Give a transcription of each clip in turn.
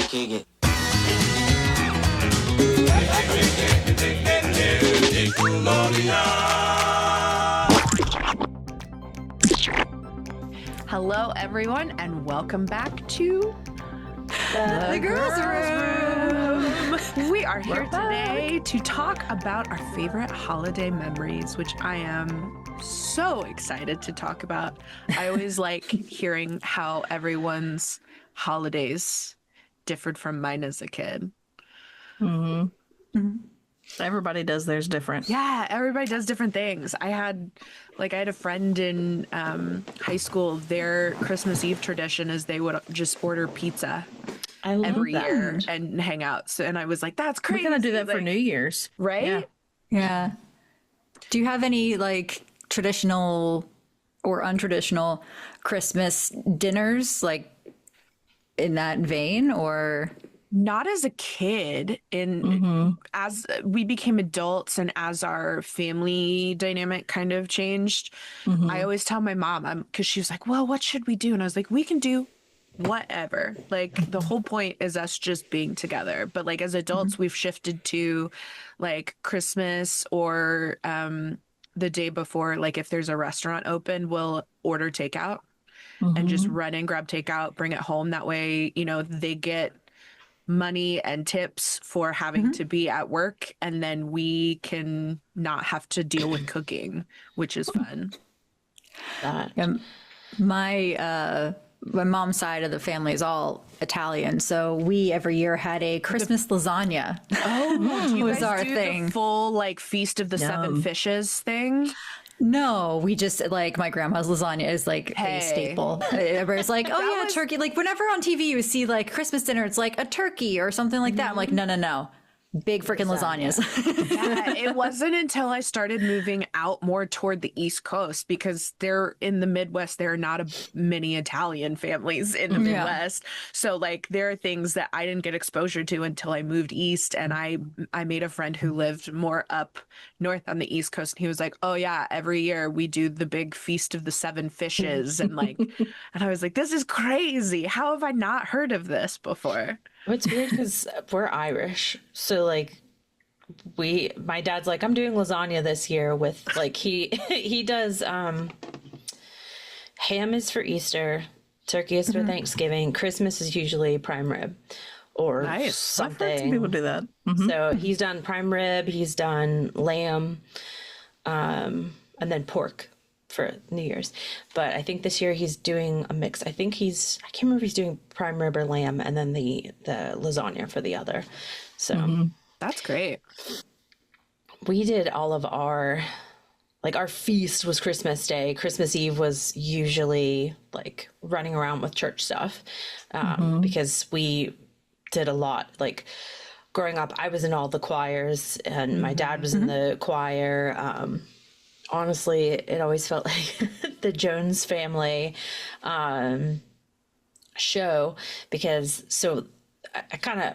kick it. Hello, everyone, and welcome back to The Girls Room. We are here today to talk about our favorite holiday memories, which I am so excited to talk about. I always like hearing how everyone's holidays differed from mine as a kid. Everybody does theirs different. Yeah, everybody does different things. I had a friend in high school. Their Christmas Eve tradition is they would just order pizza every year and hang out. So, and I was like, that's crazy. We're gonna do that for New Year's, right? Yeah. Do you have any like traditional or untraditional Christmas dinners like in that vein, or? Not as a kid. As we became adults and as our family dynamic kind of changed, I always tell my mom, because she was like, well, what should we do? And I was like, we can do whatever. Like the whole point is us just being together. But like as adults, we've shifted to like Christmas or the day before, like if there's a restaurant open, we'll order takeout and just run and grab takeout, bring it home. That way, you know, they get money and tips for having to be at work, and then we can not have to deal with cooking, which is fun. My mom's side of the family is all Italian, so we every year had a Christmas lasagna. Oh, do you was guys our do thing. the full like Feast of the Seven Fishes thing? No, we just like my grandma's lasagna is like a staple. Everybody's like, oh yeah, turkey. Like whenever on TV you see like Christmas dinner, it's like a turkey or something like that. I'm like, no. Big freaking lasagnas. Yeah, it wasn't until I started moving out more toward the East Coast, because they're in the Midwest. There are not many Italian families in the Midwest. So like there are things that I didn't get exposure to until I moved east. And I made a friend who lived more up north on the East Coast. And he was like, oh yeah, every year we do the big Feast of the Seven Fishes. And like, and I was like, this is crazy. How have I not heard of this before? It's weird because we're Irish. So like my dad's like, I'm doing lasagna this year with like, he does, ham is for Easter, turkey is for Thanksgiving, Christmas is usually prime rib or something. I've heard some people do that. So he's done prime rib, he's done lamb, and then pork for New Year's. But I think this year he's doing a mix. I can't remember if he's doing prime rib or lamb and then the lasagna for the other. So That's great. we did all of our feast was Christmas Day. Christmas Eve was usually like running around with church stuff, because we did a lot. Like growing up, I was in all the choirs and my dad was in the choir. Honestly, it always felt like the Jones family show, because I kind of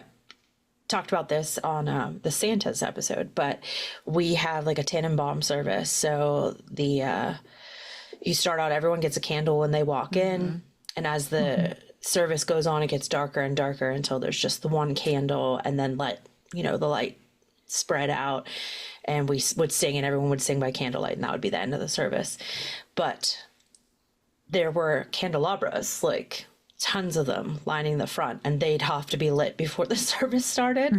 talked about this on the Santa's episode, but we have like a Tannenbaum service. So you start out, everyone gets a candle when they walk in, and as the service goes on, it gets darker and darker until there's just the one candle, and then the light spread out, and we would sing, and everyone would sing by candlelight, and that would be the end of the service. But there were candelabras, like tons of them, lining the front, and they'd have to be lit before the service started.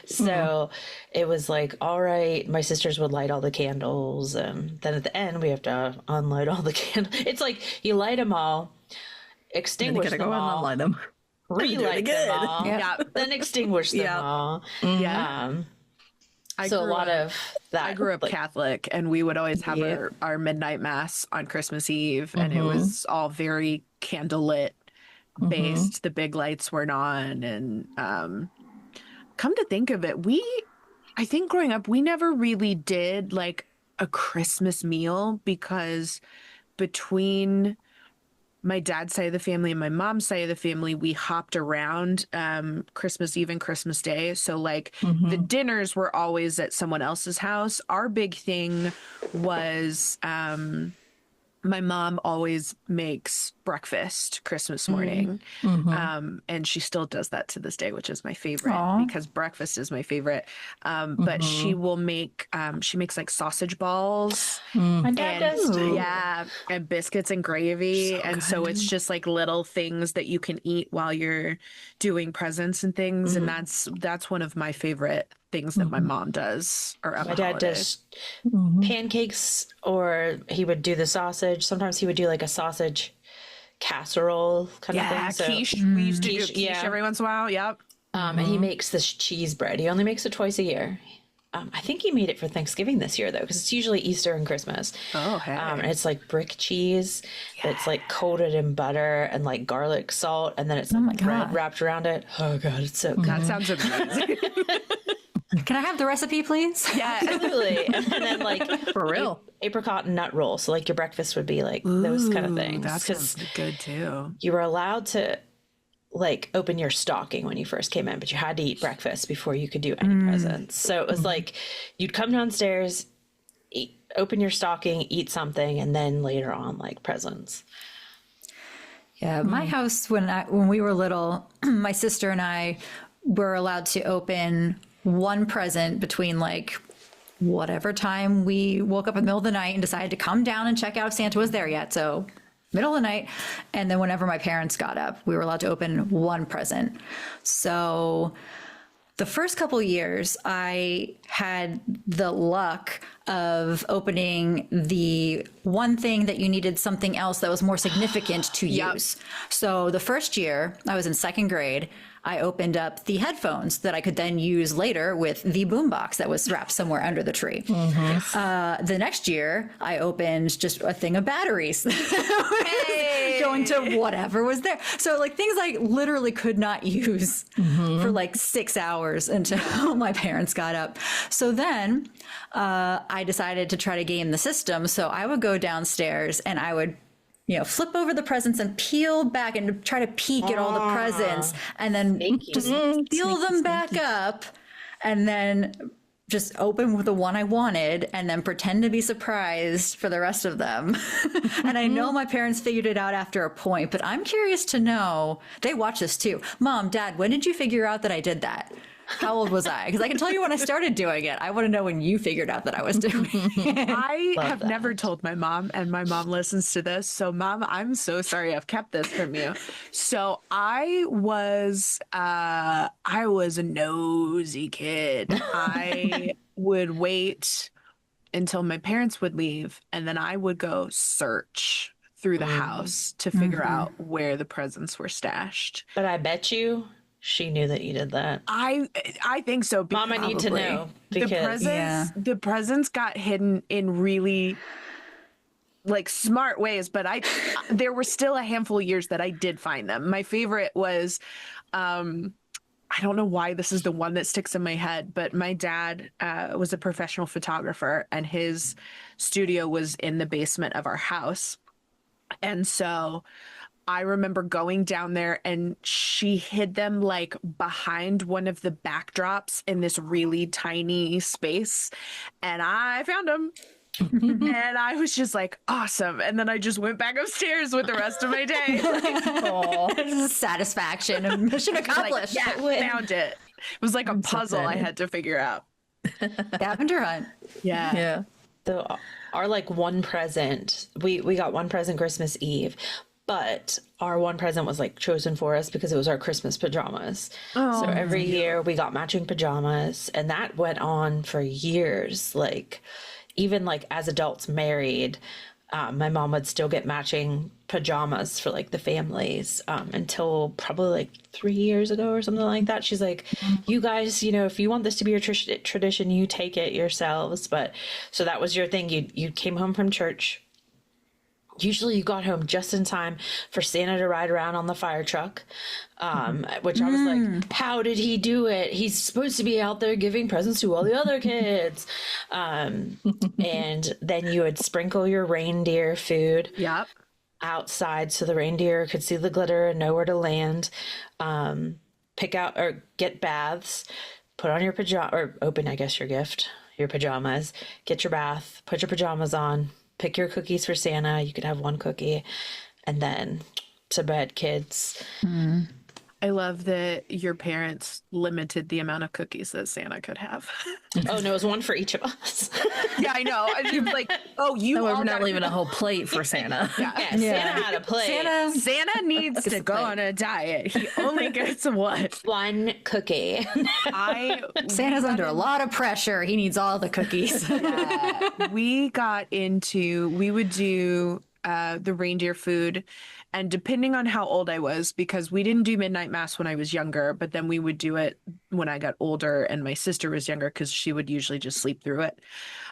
So it was like, all right, my sisters would light all the candles, and then at the end we have to unlight all the candles. It's like you light them all, extinguish them all, unlight them, relight them all, then extinguish them all. So a lot of that. I grew up Catholic, and we would always have our midnight mass on Christmas Eve, and it was all very candlelit based. The big lights weren't on, and come to think of it, I think growing up, we never really did like a Christmas meal, because between my dad's side of the family and my mom's side of the family, we hopped around Christmas Eve and Christmas Day. So like the dinners were always at someone else's house. Our big thing was my mom always makes breakfast Christmas morning. And she still does that to this day, which is my favorite because breakfast is my favorite. But she will make, she makes like sausage balls. My dad does too. Yeah. And biscuits and gravy. So it's just like little things that you can eat while you're doing presents and things. And that's one of my favorite things that my mom does. Or my dad does pancakes, or he would do the sausage. Sometimes he would do like a sausage casserole kind of thing. So, quiche. We used to do quiche every once in a while. Yep. And he makes this cheese bread. He only makes it twice a year. I think he made it for Thanksgiving this year, though, because it's usually Easter and Christmas. Oh, hey. And it's like brick cheese. It's like coated in butter and like garlic salt, and then it's bread wrapped around it. Oh, God, it's so good. That sounds amazing. Can I have the recipe, please? Yeah. Absolutely. And then like For real. apricot and nut roll. So like your breakfast would be like those kind of things. That sounds good too. You were allowed to like open your stocking when you first came in, but you had to eat breakfast before you could do any presents. So it was like you'd come downstairs, open your stocking, eat something, and then later on like presents. Yeah, my house when we were little, my sister and I were allowed to open one present between like whatever time we woke up in the middle of the night and decided to come down and check out if Santa was there yet. So middle of the night. And then whenever my parents got up, we were allowed to open one present. So the first couple years, I had the luck of opening the one thing that you needed something else that was more significant to use. So the first year, I was in second grade, I opened up the headphones that I could then use later with the boombox that was wrapped somewhere under the tree. The next year, I opened just a thing of batteries going to whatever was there. So like things I literally could not use for like 6 hours until my parents got up. So then I decided to try to game the system. So I would go downstairs and I would flip over the presents and peel back and try to peek at all the presents and then just peel them back up and then just open with the one I wanted and then pretend to be surprised for the rest of them. And I know my parents figured it out after a point, but I'm curious to know, they watch this too. Mom, Dad, when did you figure out that I did that? How old was I? Because I can tell you when I started doing it. I want to know when you figured out that I was doing it. I have never told my mom, and my mom listens to this. So, Mom, I'm so sorry I've kept this from you. So I was a nosy kid. I would wait until my parents would leave, and then I would go search through the house to figure out where the presents were stashed. But I bet you she knew that you did that. I think so. Mom, I need to know because the presents got hidden in really like smart ways, but there were still a handful of years that I did find them. My favorite was, I don't know why this is the one that sticks in my head, but my dad was a professional photographer and his studio was in the basement of our house. And so I remember going down there and she hid them like behind one of the backdrops in this really tiny space. And I found them. And I was just like, awesome. And then I just went back upstairs with the rest of my day. Satisfaction and mission accomplished. Like, found it. It was like a puzzle I had to figure out. Scavenger hunt. Yeah. So our like one present, we got one present Christmas Eve. But our one present was like chosen for us because it was our Christmas pajamas. So every year we got matching pajamas, and that went on for years. Like even like as adults married, my mom would still get matching pajamas for like the families until probably like 3 years ago or something like that. She's like, you guys, if you want this to be your tradition, you take it yourselves. But so that was your thing. You came home from church. Usually you got home just in time for Santa to ride around on the fire truck, which I was like, how did he do it? He's supposed to be out there giving presents to all the other kids. And then you would sprinkle your reindeer food outside so the reindeer could see the glitter and know where to land. Pick out or get baths, put on your pajama or open, I guess, your gift, your pajamas, get your bath, put your pajamas on, pick your cookies for Santa. You could have one cookie, and then to bed, kids. I love that your parents limited the amount of cookies that Santa could have. Oh no, it was one for each of us. Yeah, I know. I was like, oh, you So all we're not got leaving a whole plate for Santa. Yeah. Santa had a plate. Santa needs to go on a diet. He only gets what? One cookie. Santa's under a lot of pressure. He needs all the cookies. We would do the reindeer food, and depending on how old I was, because we didn't do midnight mass when I was younger, but then we would do it when I got older and my sister was younger because she would usually just sleep through it.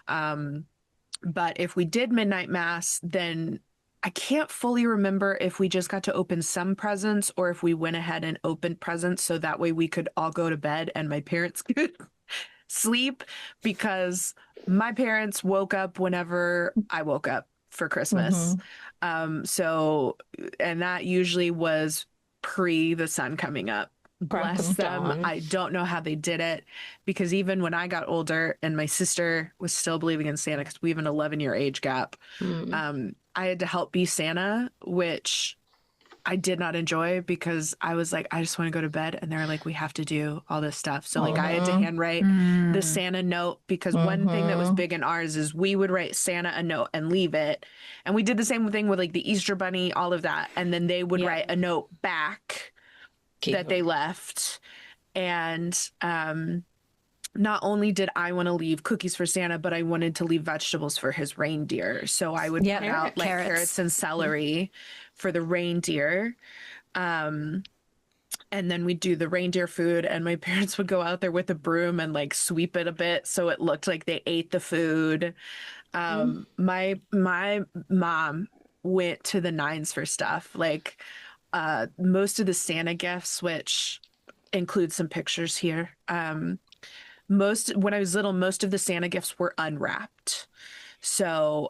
But if we did midnight mass, then I can't fully remember if we just got to open some presents or if we went ahead and opened presents so that way we could all go to bed and my parents could sleep, because my parents woke up whenever I woke up for Christmas. And that usually was pre the sun coming up. Bless them. Dawn. I don't know how they did it, because even when I got older and my sister was still believing in Santa, because we have an 11-year age gap, I had to help be Santa, which I did not enjoy because I was like, I just want to go to bed. And they're like, we have to do all this stuff. So like I had to handwrite the Santa note, because one thing that was big in ours is we would write Santa a note and leave it. And we did the same thing with like the Easter Bunny, all of that. And then they would write a note back that they left. And not only did I want to leave cookies for Santa, but I wanted to leave vegetables for his reindeer. So I would put out like carrots and celery for the reindeer. And then we'd do the reindeer food, and my parents would go out there with a broom and like sweep it a bit so it looked like they ate the food. My mom went to the nines for stuff. Like most of the Santa gifts, which include some pictures here. When I was little, most of the Santa gifts were unwrapped. So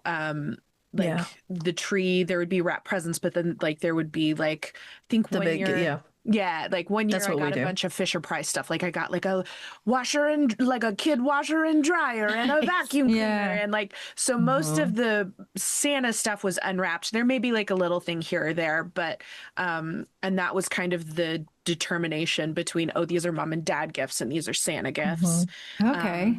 the tree, there would be wrapped presents, but then like there would be like, I think one year. Yeah, like one year I got a bunch of Fisher Price stuff. Like I got like a washer and like a kid washer and dryer and a vacuum cleaner. And like, so most of the Santa stuff was unwrapped. There may be like a little thing here or there, but, and that was kind of the determination between, oh, these are mom and dad gifts and these are Santa gifts. Okay.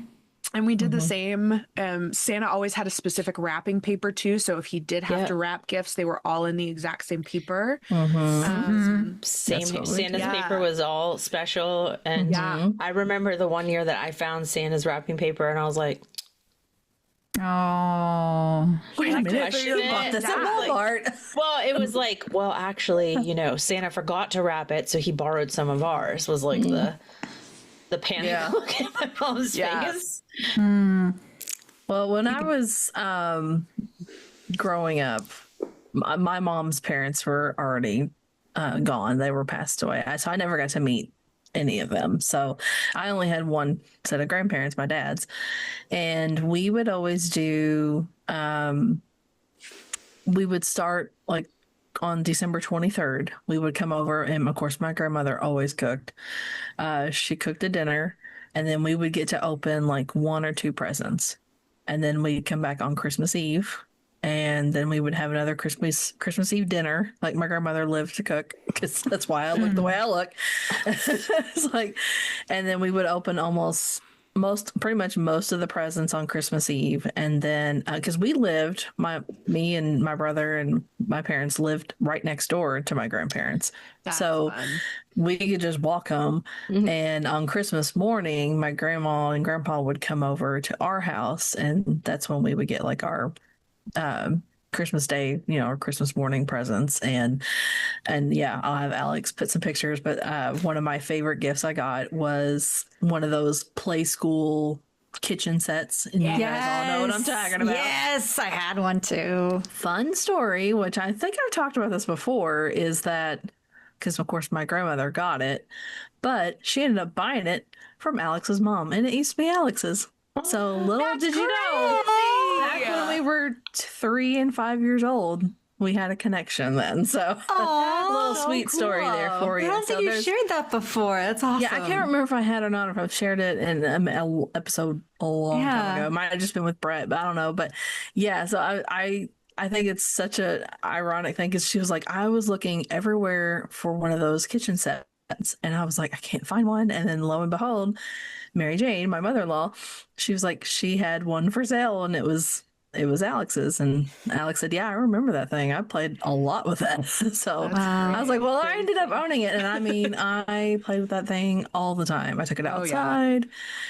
And we did the same. Santa always had a specific wrapping paper too. So if he did have to wrap gifts, they were all in the exact same paper. Same. Santa's paper was all special. And I remember the one year that I found Santa's wrapping paper and I was like, oh, wait a minute, you bought this at Walmart. Well, it was like, well, actually, you know, Santa forgot to wrap it, so he borrowed some of ours. Was like the panic look at my mom's face. Well, when I was growing up, my mom's parents were already gone. They were passed away. So I never got to meet any of them. So I only had one set of grandparents, my dad's. And we would always do, we would start like on December 23rd. We would come over, and of course, my grandmother always cooked. She cooked a dinner, and then we would get to open like one or two presents. And then we'd come back on Christmas Eve, and then we would have another Christmas Eve dinner. Like my grandmother lived to cook, because that's why I look the way I look. It's like, and then we would open pretty much most of the presents on Christmas Eve. And then because we lived, me and my brother and my parents lived right next door to my grandparents. That's so fun. We could just walk home. And on Christmas morning, my grandma and grandpa would come over to our house, and that's when we would get like our Christmas Day, or Christmas morning presents. And yeah, I'll have Alex put some pictures, but one of my favorite gifts I got was one of those play school kitchen sets. And you guys all know what I'm talking about. Yes, I had one too. Fun story, which I think I've talked about this before, is that, because of course my grandmother got it, but she ended up buying it from Alex's mom, and it used to be Alex's. So little did you know, back when we were 3 and 5 years old, we had a connection then. So a little sweet story there for you. I don't think you shared that before. That's awesome. Yeah, I can't remember if I had or not, if I've shared it in an episode a long time ago. It might have just been with Brett, but I don't know. But yeah, so I think it's such a ironic thing because she was like, I was looking everywhere for one of those kitchen sets, and I was like, I can't find one. And then lo and behold, Mary Jane, my mother-in-law, she was like, she had one for sale, and it was Alex's. And Alex said, yeah, I remember that thing. I played a lot with that. So I was like, well, I ended up owning it. And I mean, I played with that thing all the time. I took it outside.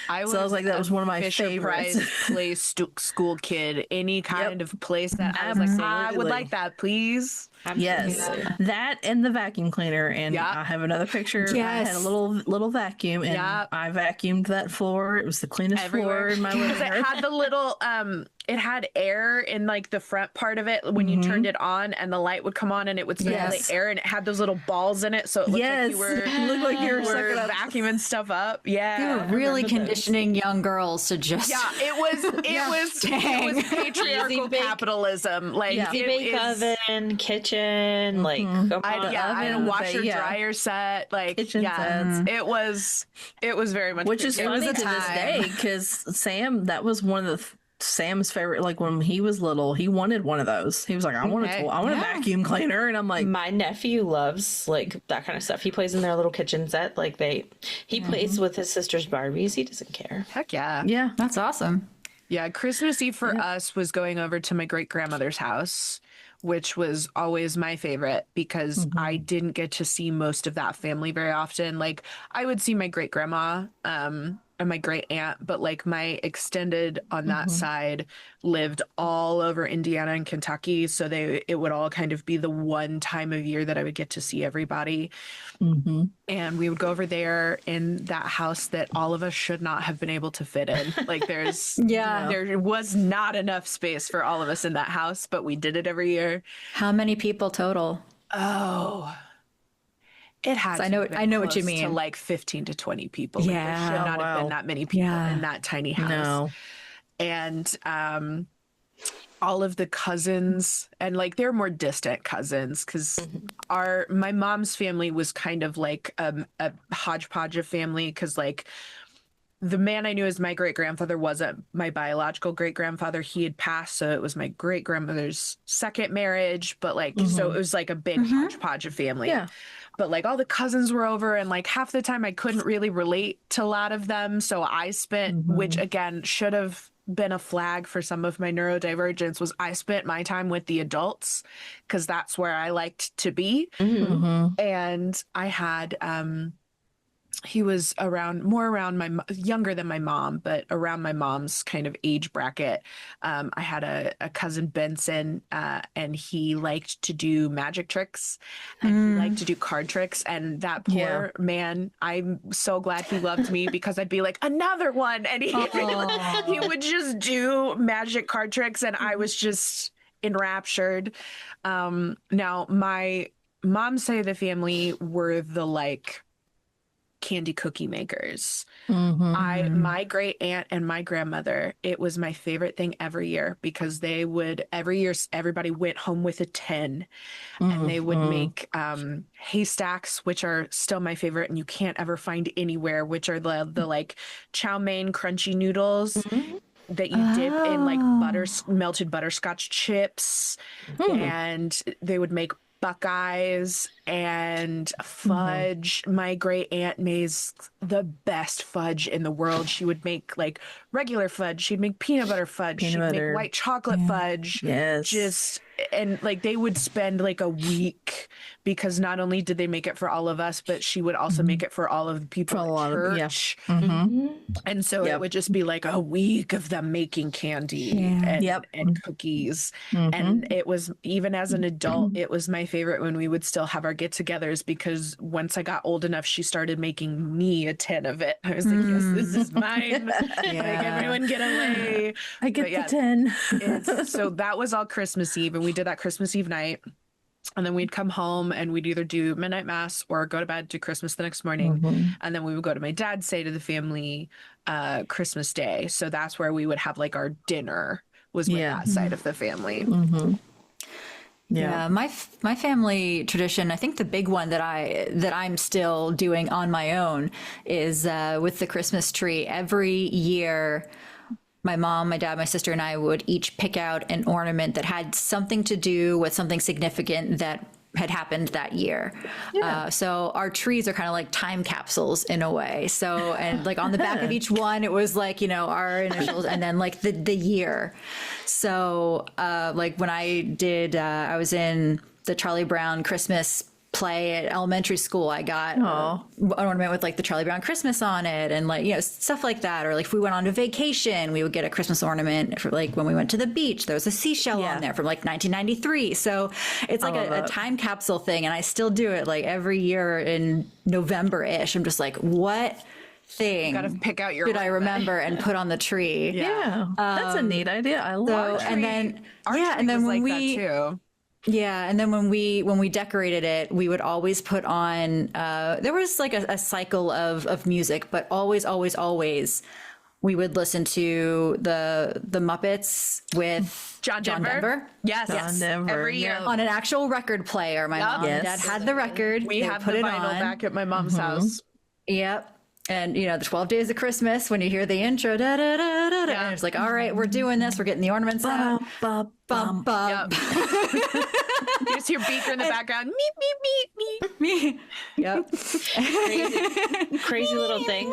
I was like, that was one of my favorites. Play school kid, any kind of place that I was like, I would like that, please. Yes, that and the vacuum cleaner, and I have another picture. Yes. I had a little vacuum, and I vacuumed that floor. It was the cleanest floor in my living room. It had the little it had air in like the front part of it when you turned it on, and the light would come on, and it would spit the air, and it had those little balls in it, so it looked like you were vacuuming stuff up. Yeah, they were really conditioning young girls to just it was patriarchal capitalism, like easy bake oven, kitchen, like I had a washer dryer set, like kitchen sets. It was very much, which is funny to this day because Sam, that was one of the Sam's favorite. Like when he was little, he wanted one of those. He was like, I want a vacuum cleaner, and I'm like, my nephew loves like that kind of stuff. He plays in their little kitchen set. Like he plays with his sister's Barbies. He doesn't care. Heck yeah, that's awesome. Yeah, Christmas Eve for us was going over to my great grandmother's house, which was always my favorite because I didn't get to see most of that family very often. Like I would see my great grandma and my great aunt, but like my extended on that side lived all over Indiana and Kentucky. So it would all kind of be the one time of year that I would get to see everybody. And we would go over there in that house that all of us should not have been able to fit in. Like there was not enough space for all of us in that house, but we did it every year. How many people total? Oh, it has. So I know what you mean. To like 15 to 20 people. Like there should not have been that many people in that tiny house. No. And all of the cousins, and like they're more distant cousins because my mom's family was kind of like a hodgepodge of family because like the man I knew as my great grandfather wasn't my biological great grandfather. He had passed, so it was my great grandmother's second marriage. But like, so it was like a big hodgepodge of family. Yeah. But like all the cousins were over, and like half the time I couldn't really relate to a lot of them. So I spent, which again should have been a flag for some of my neurodivergence, was I spent my time with the adults because that's where I liked to be. And I had he was younger than my mom, but around my mom's kind of age bracket. I had a cousin Benson, and he liked to do magic tricks, and he liked to do card tricks. And that poor man, I'm so glad he loved me because I'd be like, another one. And he would just do magic card tricks, and I was just enraptured. Now, my mom's side of the family were the like candy cookie makers. My great aunt and my grandmother, it was my favorite thing every year because they would every year everybody went home with a tin, and they would make haystacks, which are still my favorite and you can't ever find anywhere, which are the like chow mein crunchy noodles that you dip in like melted butterscotch chips. And they would make Buckeyes and fudge. My great aunt makes the best fudge in the world. She would make like regular fudge. She'd make peanut butter fudge. She'd make white chocolate fudge. And like they would spend like a week because not only did they make it for all of us, but she would also make it for all of the people at church. And so it would just be like a week of them making candy and cookies. And it was, even as an adult, it was my favorite when we would still have our get-togethers because once I got old enough, she started making me a tin of it. I was like, yes, this is mine. Like everyone get away. I get the tin. So that was all Christmas Eve, and we did that Christmas Eve night. And then we'd come home and we'd either do midnight mass or go to bed, do Christmas the next morning. And then we would go to my dad's side of the family Christmas Day. So that's where we would have like our dinner, was with that side of the family. Yeah, my family tradition, I think the big one that I'm still doing on my own is with the Christmas tree. Every year, my mom, my dad, my sister, and I would each pick out an ornament that had something to do with something significant that had happened that year. Yeah. So our trees are kind of like time capsules in a way. So, and like on the back of each one, it was like, our initials and then like the year. So, like when I was in the Charlie Brown Christmas play at elementary school, I got an ornament with like the Charlie Brown Christmas on it and like, stuff like that. Or like if we went on a vacation, we would get a Christmas ornament for like when we went to the beach, there was a seashell on there from like 1993. So it's like a time capsule thing. And I still do it like every year in November-ish. I'm just like, what thing gotta pick out your should I remember and put on the tree? Yeah. That's a neat idea. I love it. And then, and then when that too. Yeah, and then when we decorated it, we would always put on. There was like a cycle of music, but always we would listen to the Muppets with John Denver. Yes, John Denver. Every year on an actual record player. My mom and dad had the record. We have the vinyl back at my mom's house. Yep. And, the 12 Days of Christmas, when you hear the intro, da, da, da, da, da, and it's like, all right, we're doing this. We're getting the ornaments out. Bum, bum, bum. Yep. You just hear Beaker in the background. Meep, meep, meep, meep. Yep. Crazy little thing.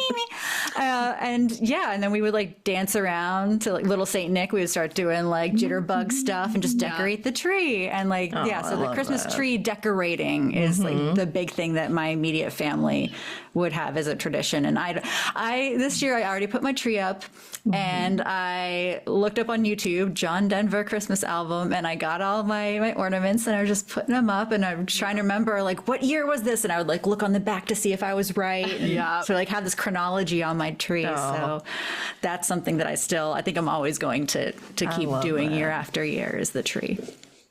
And then we would like dance around to like Little Saint Nick. We would start doing like jitterbug stuff and just decorate the tree. And like, so the Christmas tree decorating is like the big thing that my immediate family would have as a tradition. And I this year I already put my tree up and I looked up on YouTube, John Denver Christmas album, and I got all my ornaments and I was just putting them up and I'm trying to remember like what year was this? And I would like look on the back to see if I was right. And so like have this chronology on my tree. So that's something that I think I'm always going to keep doing year after year is the tree.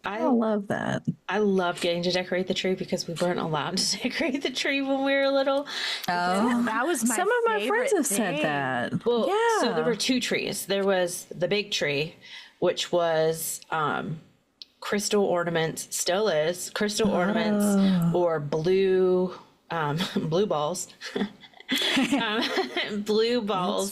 I love that. I love getting to decorate the tree because we weren't allowed to decorate the tree when we were little. Oh, that was some of my friends have said that. Well, so there were two trees. There was the big tree, which was crystal ornaments, still is crystal ornaments or blue balls. Blue balls,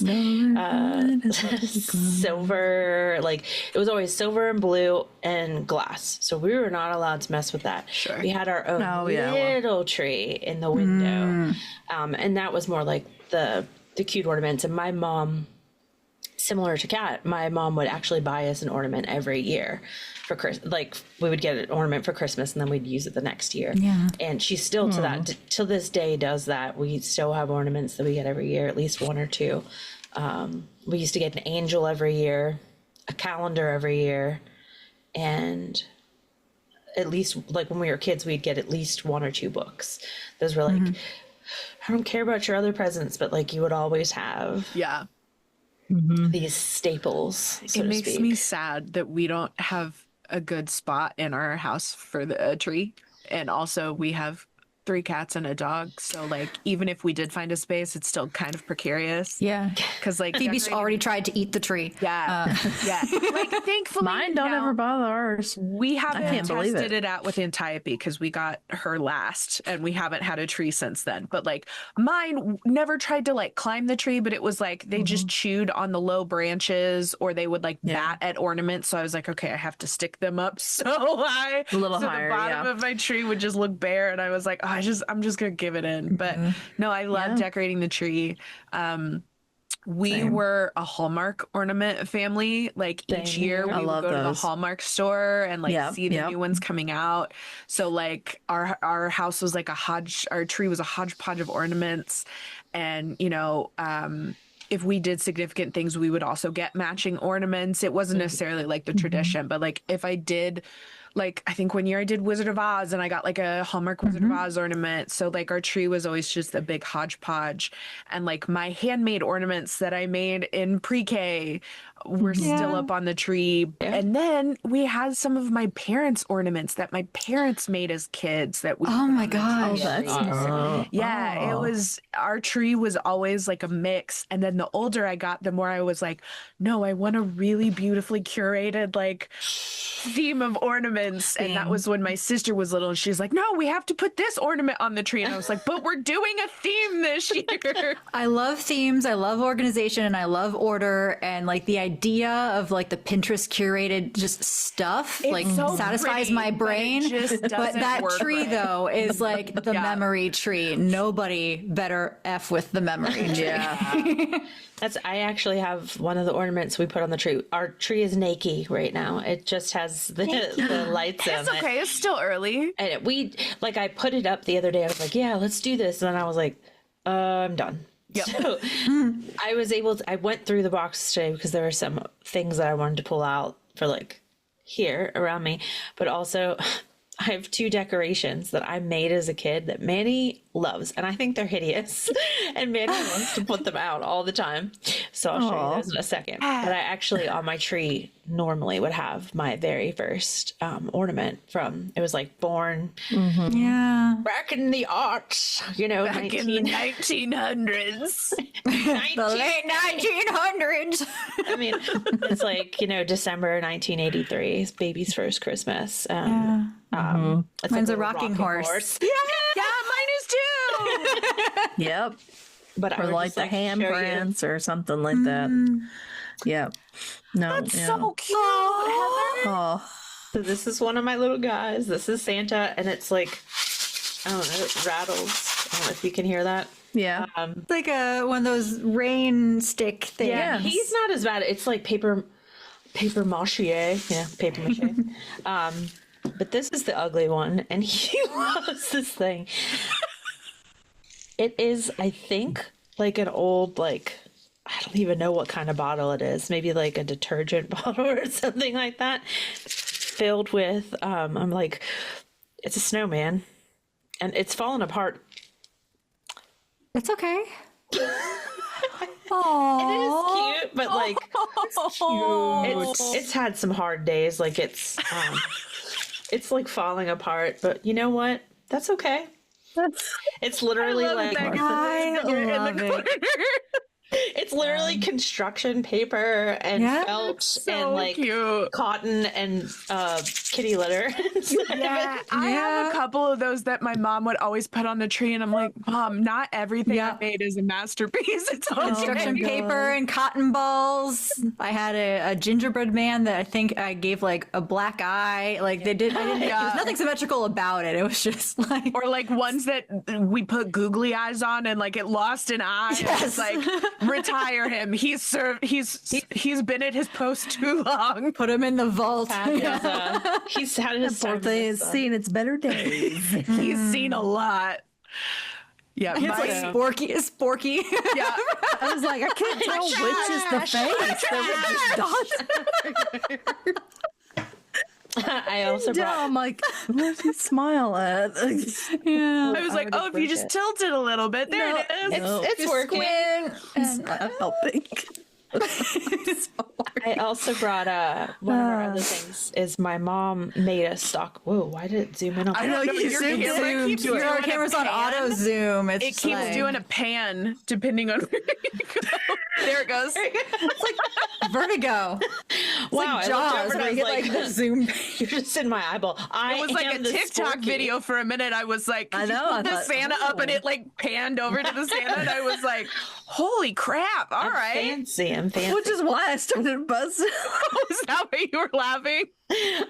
silver, like it was always silver and blue and glass. So we were not allowed to mess with that. Sure. We had our own little tree in the window. And that was more like the cute ornaments. And my mom, similar to Kat, my mom would actually buy us an ornament every year for Christmas. Like we would get an ornament for Christmas and then we'd use it the next year. Yeah. And she's still till this day does that. We still have ornaments that we get every year, at least one or two. We used to get an angel every year, a calendar every year, and at least like when we were kids, we'd get at least one or two books. Those were like, I don't care about your other presents, but like you would always have. Yeah. These staples. It makes me sad that we don't have a good spot in our house for the tree. And also we have 3 cats and a dog. So like, even if we did find a space, it's still kind of precarious. Yeah. Cause like Phoebe's already tried to eat the tree. Yeah. Yeah. Like thankfully mine don't ever bother ours. We haven't tested it out with Antiope because we got her last and we haven't had a tree since then. But like mine never tried to like climb the tree, but it was like they just chewed on the low branches or they would like bat at ornaments. So I was like, okay, I have to stick them up so high. A little higher, the bottom of my tree would just look bare. And I was like, oh, I'm just gonna give it in. But no, I love decorating the tree. We were a Hallmark ornament family. Like each year we would go to the Hallmark store and like see the new ones coming out. So like our house was like our tree was a hodgepodge of ornaments. And if we did significant things, we would also get matching ornaments. It wasn't necessarily like the tradition, but like if I did, like I think one year I did Wizard of Oz and I got like a Hallmark Wizard of Oz ornament. So like our tree was always just a big hodgepodge. And like my handmade ornaments that I made in pre-K were still up on the tree. Yeah. And then we had some of my parents' ornaments that my parents made as kids that we Oh my gosh. That's awesome. Yeah, it was our tree was always like a mix. And then the older I got, the more I was like, no, I want a really beautifully curated like theme of ornaments. ornaments. And that was when my sister was little. And she's like, no, we have to put this ornament on the tree. And I was like, but we're doing a theme this year. I love themes. I love organization, and I love order, and like the idea of like the Pinterest curated just stuff like so satisfies pretty, my brain. But that tree though is like the memory tree. Nobody better F with the memory tree. Yeah. I actually have one of the ornaments we put on the tree. Our tree is naked right now. It just has the lights on It's okay. It's still early. And I put it up the other day. I was like, yeah, let's do this. And then I was like, I'm done. Yep. So I went through the box today because there were some things that I wanted to pull out for like here around me, but also I have 2 decorations that I made as a kid that Manny loves, and I think they're hideous. And Manny wants to put them out all the time. So I'll show you those in a second. But I actually, on my tree, normally would have my very first ornament from, it was like born back in the arts, back in the 1900s. The late 1900s. I mean, it's like, December 1983 is baby's first Christmas. It's Mine's like a rocking horse. Yeah, mine is too. Yep. But Or like the handprints or something like that. Yep. No. That's so cute, Heather. Oh. So this is one of my little guys. This is Santa, and it's like, I don't know, it rattles. I don't know if you can hear that. Yeah. It's like one of those rain stick things. Yeah, he's not as bad. It's like paper mache. Yeah, paper mache. But this is the ugly one, and he loves this thing. It is, I think, like an old, like, I don't even know what kind of bottle it is. Maybe like a detergent bottle or something like that. Filled with, I'm like, it's a snowman. And it's fallen apart. It's okay. Aww. It is cute, but like, it's had some hard days. Like it's like falling apart, but you know what? That's okay. It's literally like I love it. It's literally construction paper and felt and like cute. Cotton and kitty litter. Yeah, I have a couple of those that my mom would always put on the tree, and I'm like, Mom, not everything I made is a masterpiece. It's all Construction paper and cotton balls. I had a gingerbread man that I think I gave like a black eye. Like there was nothing symmetrical about it. It was just like, or like ones that we put googly eyes on, and like it lost an eye. Yes. It's like, retire him. He's been at his post too long. put him in the vault. He's had his Poor thing has seen its better days. He's seen a lot. Yeah, It's like sporky. Yeah, I was like, I can't tell which is the face that was done. I also brought. I'm like, where's his smile at? Yeah. I was like, oh, if you just tilt it a little bit, there it is. It's working. It's not helping. I also brought one of our other things is my mom made a stock. Whoa, why did it zoom in on I know Your camera's on auto zoom. It keeps like, doing a pan depending on where you go. There it goes. It's like vertigo. Wow, It's like I looked Jaws, over and where I you was get like the zoom. You're just in my eyeball. It was like a TikTok video for a minute. I was like, I know. I the Santa up and it like panned over to the Santa, and I was like, holy crap! All right, fancy. I'm fancy. Which is why I started buzzing. Was that why you were laughing?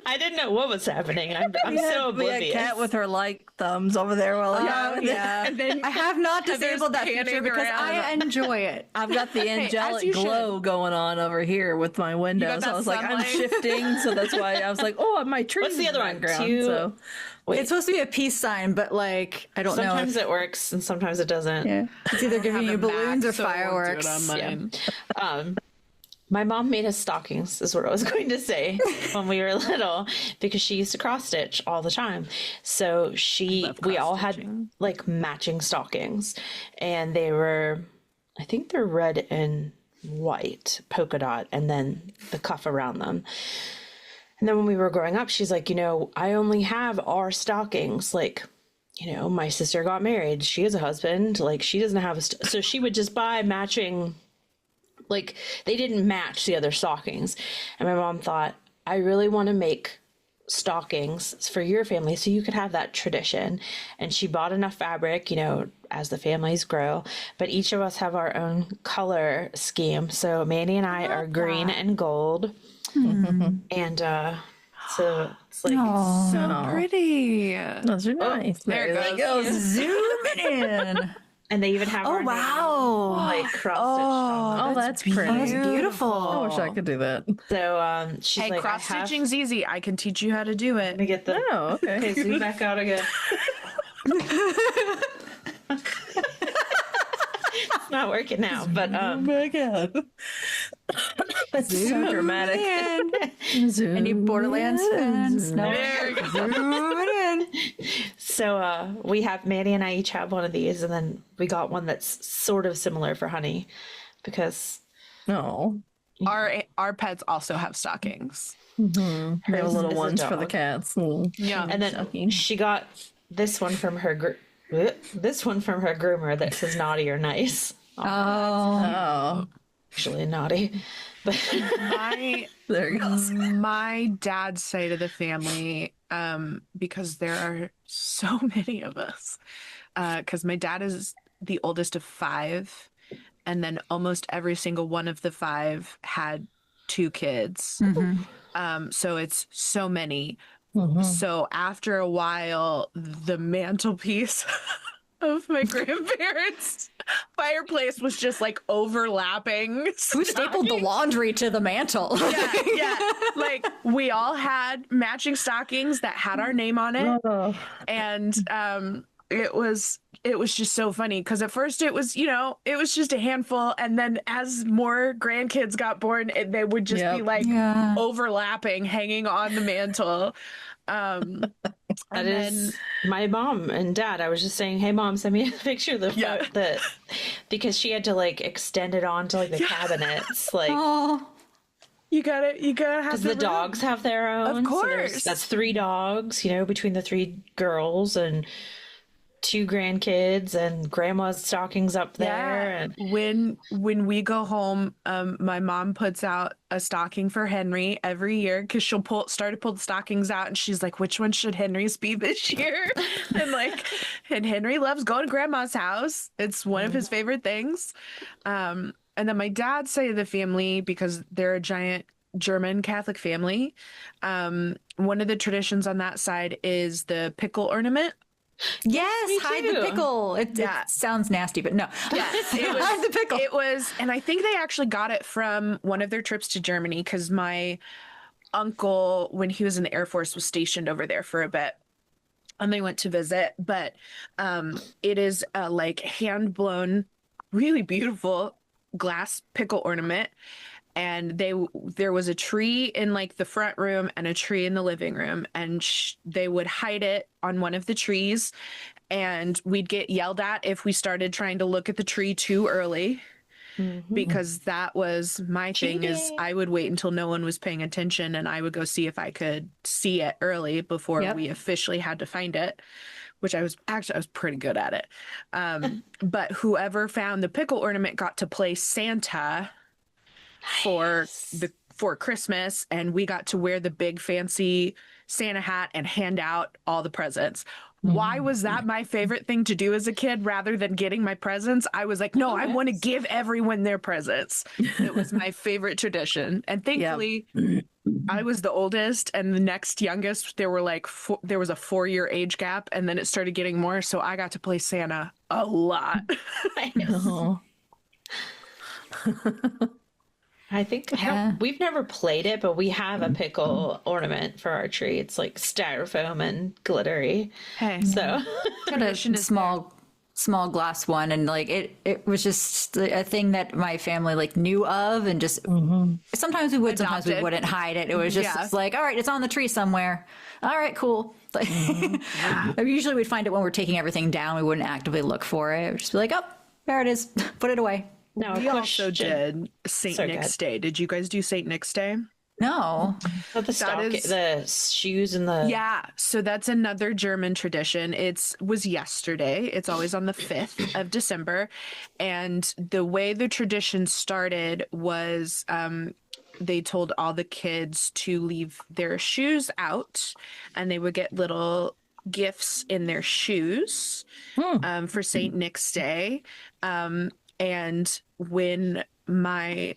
I didn't know what was happening. I'm so We oblivious. had Kat with her like thumbs over there. While And then I have not disabled that feature panning because around. I enjoy it. I've got the angelic you glow going on over here with my windows. that I was like, I'm sunlight? shifting, so that's why I was like, oh, my tree. What's the other one? background, So Wait. It's supposed to be a peace sign, but like I don't know. Sometimes it works and sometimes it doesn't. yeah. It's either giving you balloons or So I won't do it fireworks. on mine. My mom made us stockings, is what I was going to say, when we were little, because she used to cross stitch all the time. So we all had like matching stockings, and they were, I think they're red and white polka dot, and then the cuff around them. And then when we were growing up, she's like, I only have our stockings. Like, my sister got married. She has a husband. Like, she doesn't have so she would just buy matching. Like, they didn't match the other stockings. And my mom thought, I really want to make stockings for your family so you could have that tradition. And she bought enough fabric, you know, as the families grow, but each of us have our own color scheme. So Mandy and I are green and gold. And so it's like So pretty. Those are nice. There it Go zooming in. and they even have our name, like cross stitched on them. That's pretty. That's beautiful. I wish I could do that. So she's Hey, like, cross stitching's easy. I can teach you how to do it. Let me get the Okay. okay, zoom back out again. It's not working now, but my God. That's so dramatic. Any Borderlands fans? No. Zooming in. so we have Mandy and I each have one of these, and then we got one that's sort of similar for Honey because No. Our pets also have stockings. They have little is a ones for the dog. cats. Yeah. and then she got this one from her groomer that says naughty or nice. Oh. Actually naughty, but There it goes. My dad's side of the family, because there are so many of us, because my dad is the oldest of 5, and then almost every single one of the 5 had 2 kids. So it's so many. So after a while, the mantelpiece of my grandparents' fireplace was just like overlapping. Who stapled the laundry to the mantle? Yeah. Like we all had matching stockings that had our name on it. And it was just so funny because at first it was, you know, it was just a handful, and then as more grandkids got born, they would just be like overlapping, hanging on the mantle. that is my mom and dad. I was just saying, hey mom, send me a picture of the because she had to like extend it onto like the cabinets, like you gotta have because the dogs have their own. Of course. So that's 3 dogs, you know, between the 3 girls and 2 grandkids and grandma's stockings up there. And when we go home, my mom puts out a stocking for Henry every year because she'll start to pull the stockings out, and she's like, which one should Henry's be this year? and Henry loves going to grandma's house. It's one of his favorite things. And then my dad's side of the family, because they're a giant German Catholic family, one of the traditions on that side is the pickle ornament. Yes, hide the pickle. It sounds nasty, but no. Yes, hide the pickle. It was, and I think they actually got it from one of their trips to Germany because my uncle, when he was in the Air Force, was stationed over there for a bit, and they went to visit. But it is a like hand blown, really beautiful glass pickle ornament. And there was a tree in like the front room and a tree in the living room, and they would hide it on one of the trees, and we'd get yelled at if we started trying to look at the tree too early, because that was my thing. Is I would wait until no one was paying attention, and I would go see if I could see it early before we officially had to find it, which I was pretty good at it. But whoever found the pickle ornament got to play Santa for Christmas, and we got to wear the big fancy Santa hat and hand out all the presents. Why was that my favorite thing to do as a kid rather than getting my presents? I was like, no, I want to give everyone their presents. It was my favorite tradition. And thankfully I was the oldest, and the next youngest, there was a 4-year age gap, and then it started getting more. So I got to play Santa a lot. I think we've never played it, but we have a pickle ornament for our tree. It's like styrofoam and glittery. Hey, so got a small glass one, and like it was just a thing that my family like knew of, and just sometimes we would, sometimes we wouldn't hide it. It was just like, all right, it's on the tree somewhere. All right, cool. Like, usually we'd find it when we're taking everything down. We wouldn't actively look for it. We'd just be like, oh, there it is. Put it away. No, we also did St. Nick's Day. Did you guys do St. Nick's Day? No. But the shoes and the... Yeah, so that's another German tradition. It was yesterday. It's always on the 5th of December. And the way the tradition started was they told all the kids to leave their shoes out, and they would get little gifts in their shoes for St. Nick's Day. And when my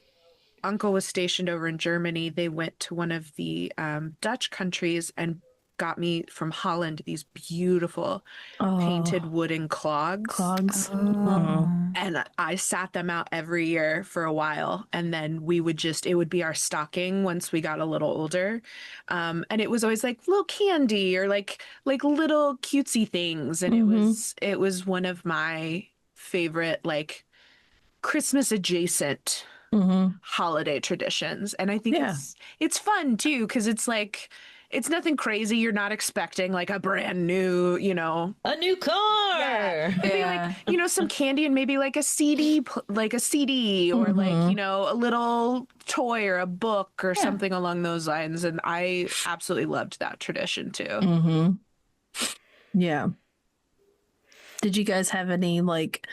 uncle was stationed over in Germany, they went to one of the Dutch countries and got me from Holland these beautiful painted wooden clogs. And I sat them out every year for a while, and then it would be our stocking once we got a little older. And it was always like little candy or like little cutesy things, and it was one of my favorite like Christmas adjacent holiday traditions. And I think it's fun too, because it's like, it's nothing crazy. You're not expecting like a brand new, a new car. Yeah. It'd be like, some candy and maybe like a CD, or like, a little toy or a book or something along those lines. And I absolutely loved that tradition too. Yeah. Did you guys have any like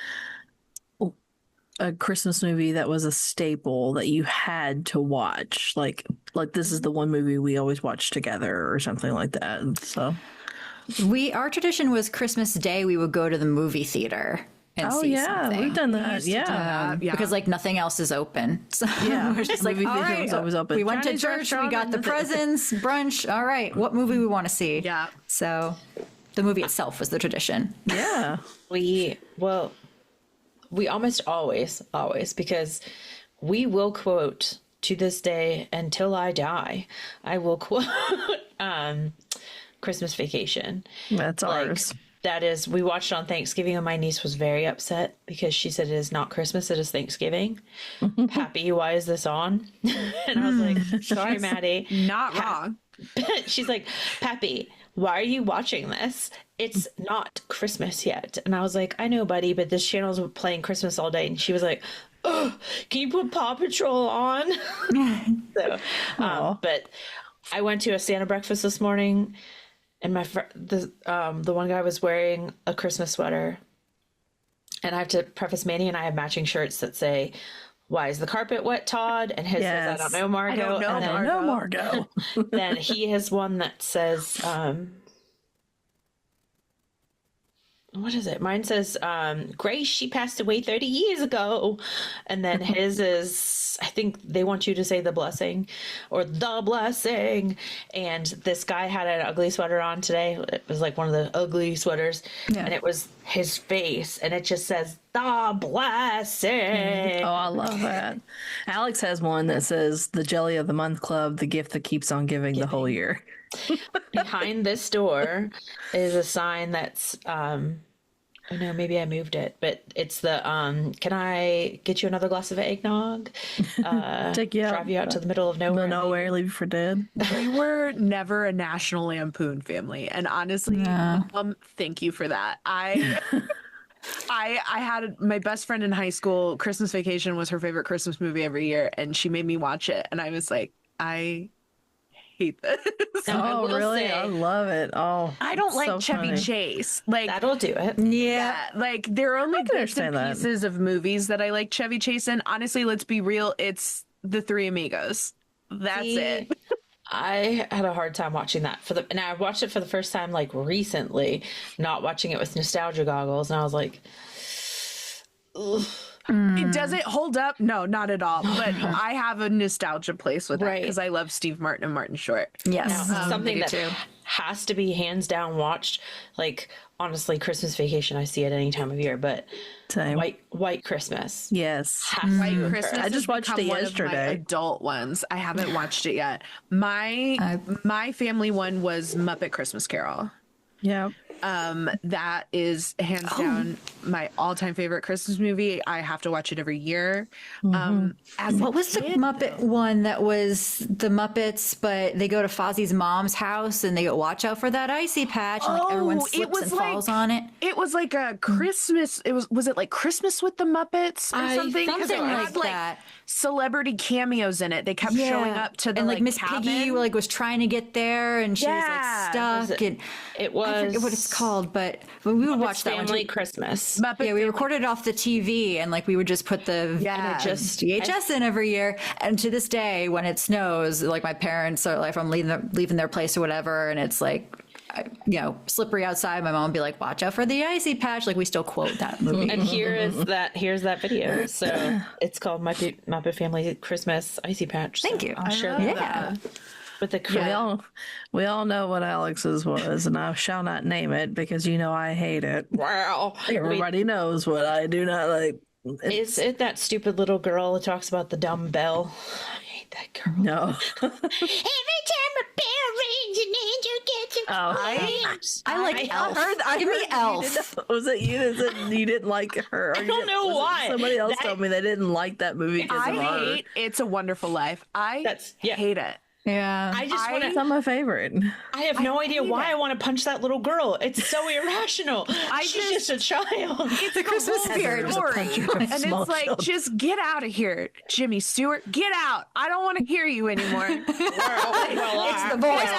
a Christmas movie that was a staple that you had to watch? Like this is the one movie we always watch together or something like that. And so our tradition was Christmas Day. We would go to the movie theater and see something. We've done that. Yeah. Because like nothing else is open. So we're just like, all right, was always open. We went Chinese to church. We got the presents, brunch. All right. What movie we want to see? Yeah. So the movie itself was the tradition. Yeah. We almost always, because we will quote to this day until I die, I will quote Christmas Vacation. That's ours. That is, we watched it on Thanksgiving and my niece was very upset because she said it is not Christmas, it is Thanksgiving. Pappy, why is this on? And I was like, sorry, Maddie. Not wrong. She's like, Pappy, why are you watching this? It's not Christmas yet. And I was like, I know, buddy, but this channel's playing Christmas all day. And she was like, oh, can you put Paw Patrol on? So, but I went to a Santa breakfast this morning, and the one guy was wearing a Christmas sweater. And I have to preface, Manny and I have matching shirts that say, why is the carpet wet, Todd? And his says, I don't know, Margot. I don't know, Margot. Then he has one that says, what is it? Mine says, Grace, she passed away 30 years ago. And then his is, I think they want you to say the blessing or the blessing. And this guy had an ugly sweater on today. It was like one of the ugly sweaters. Yeah. And it was his face. And it just says, the blessing. Oh, I love that. Alex has one that says, the Jelly of the Month Club, the gift that keeps on giving the whole year. Behind this door is a sign that's oh no, maybe I moved it, but it's the can I get you another glass of eggnog? Take you out, drive you out to the middle of nowhere, leave you for dead. We were never a National Lampoon family, and honestly, thank you for that. I had my best friend in high school. Christmas Vacation was her favorite Christmas movie every year, and she made me watch it, and I was like, I hate this. Oh, really? I love it. Oh, I don't like so Chevy funny. Chase. Like, that'll do it. Yeah, like there are only bits and pieces of movies that I like Chevy Chase in. Honestly, let's be real. It's The Three Amigos. That's it. I had a hard time watching that and I watched it for the first time like recently, not watching it with nostalgia goggles, and I was like, ugh. Does it hold up? No, not at all. But I have a nostalgia place with it because I love Steve Martin and Martin Short. Yes, something that has to be hands down watched. Like honestly, Christmas Vacation, I see it any time of year. But White Christmas, yes, White Christmas. I just watched it yesterday. One of my adult ones. I haven't watched it yet. My family one was Muppet Christmas Carol. Yeah. That is hands down my all-time favorite Christmas movie. I have to watch it every year. What was the Muppet one that was the Muppets, but they go to Fozzie's mom's house and they go, watch out for that icy patch, and like everyone slips and falls on it. It was like a Christmas. Was it like Christmas with the Muppets or something? Something like that. celebrity cameos in it. They kept showing up to the and like Miss cabin. Piggy was trying to get there, and she was like stuck. It was, I forget what it's called, but we would watch that Family one. Christmas. Yeah, we recorded it off the TV, and like we would just put the VHS in every year. And to this day, when it snows, like my parents are like, if I'm leaving their place or whatever, and it's like, slippery outside, my mom would be like, watch out for the icy patch. Like we still quote that movie. And here's that video. So it's called Muppet Family Christmas Icy Patch. Thank you. I'll share that. With the we all know what Alex's was, and I shall not name it because I hate it. Wow. Everybody knows what I do not like. Is it that stupid little girl that talks about the dumb bell? I hate that girl. No. Every time a bell rings, an angel gets a I like Elf. Give me Elf. Was it you? You didn't like her? I don't know why. Somebody else told me they didn't like that movie because of her. I hate It's a Wonderful Life. I hate it. Yeah. It's not my favorite. I have no idea why I want to punch that little girl. It's so irrational. She's just a child. It's the Christmas spirit story. And it's like, just get out of here, Jimmy Stewart. Get out. I don't want to hear you anymore. It's the voice.